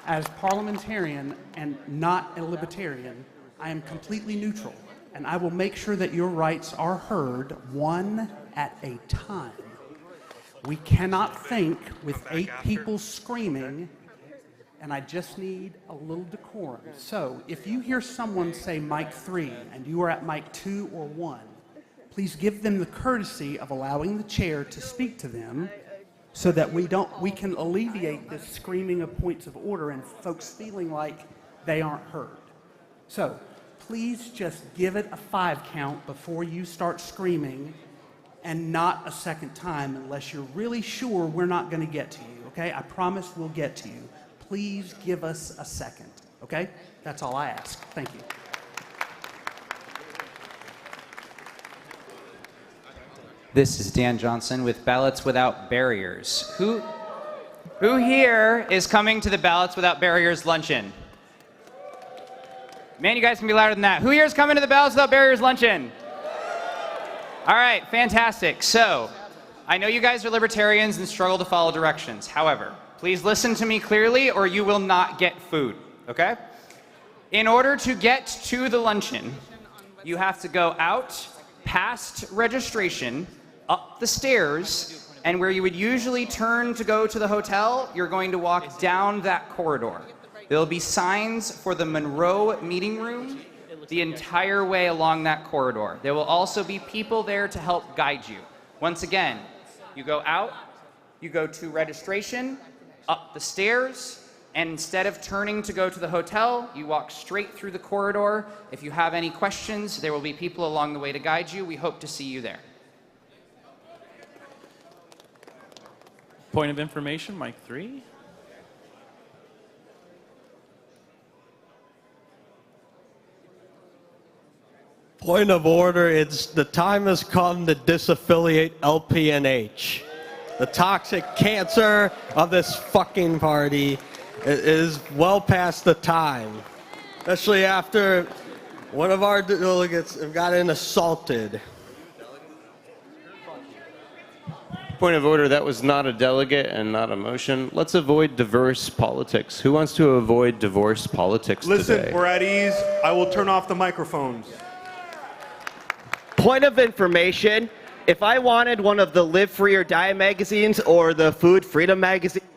as parliamentarian and not a libertarian, I am completely neutral, and I will make sure that your rights are heard one at a time. We cannot think with 8 people screaming, and I just need a little decorum. So if you hear someone say mic 3 and you are at mic 2 or 1, please give them the courtesy of allowing the chair to speak to them so that we can alleviate this screaming of points of order and folks feeling like they aren't heard. So please just give it a 5 count before you start screaming, and not a second time unless you're really sure we're not going to get to you, okay? I promise we'll get to you. Please give us a second, okay? That's all I ask. Thank you. This is Dan Johnson with Ballots Without Barriers. Who here is coming to the Ballots Without Barriers luncheon? Man, you guys can be louder than that. Who here is coming to the Ballots Without Barriers luncheon? All right, fantastic. So, I know you guys are libertarians and struggle to follow directions. However, please listen to me clearly or you will not get food, okay? In order to get to the luncheon, you have to go out past registration, up the stairs, and where you would usually turn to go to the hotel, you're going to walk down that corridor. There'll be signs for the Monroe meeting room the entire way along that corridor. There will also be people there to help guide you. Once again, you go out, you go to registration, up the stairs, and instead of turning to go to the hotel, you walk straight through the corridor. If you have any questions, there will be people along the way to guide you. We hope to see you there. Point of information, mic 3. Point of order, the time has come to disaffiliate LPNH. The toxic cancer of this fucking party is well past the time. especially after one of our delegates have gotten assaulted. Point of order, that was not a delegate and not a motion. Let's avoid diverse politics. Who wants to avoid diverse politics Listen, today? we're at ease. I will turn off the microphones. Point of information, if I wanted one of the Live Free or Die magazines or the Food Freedom magazine,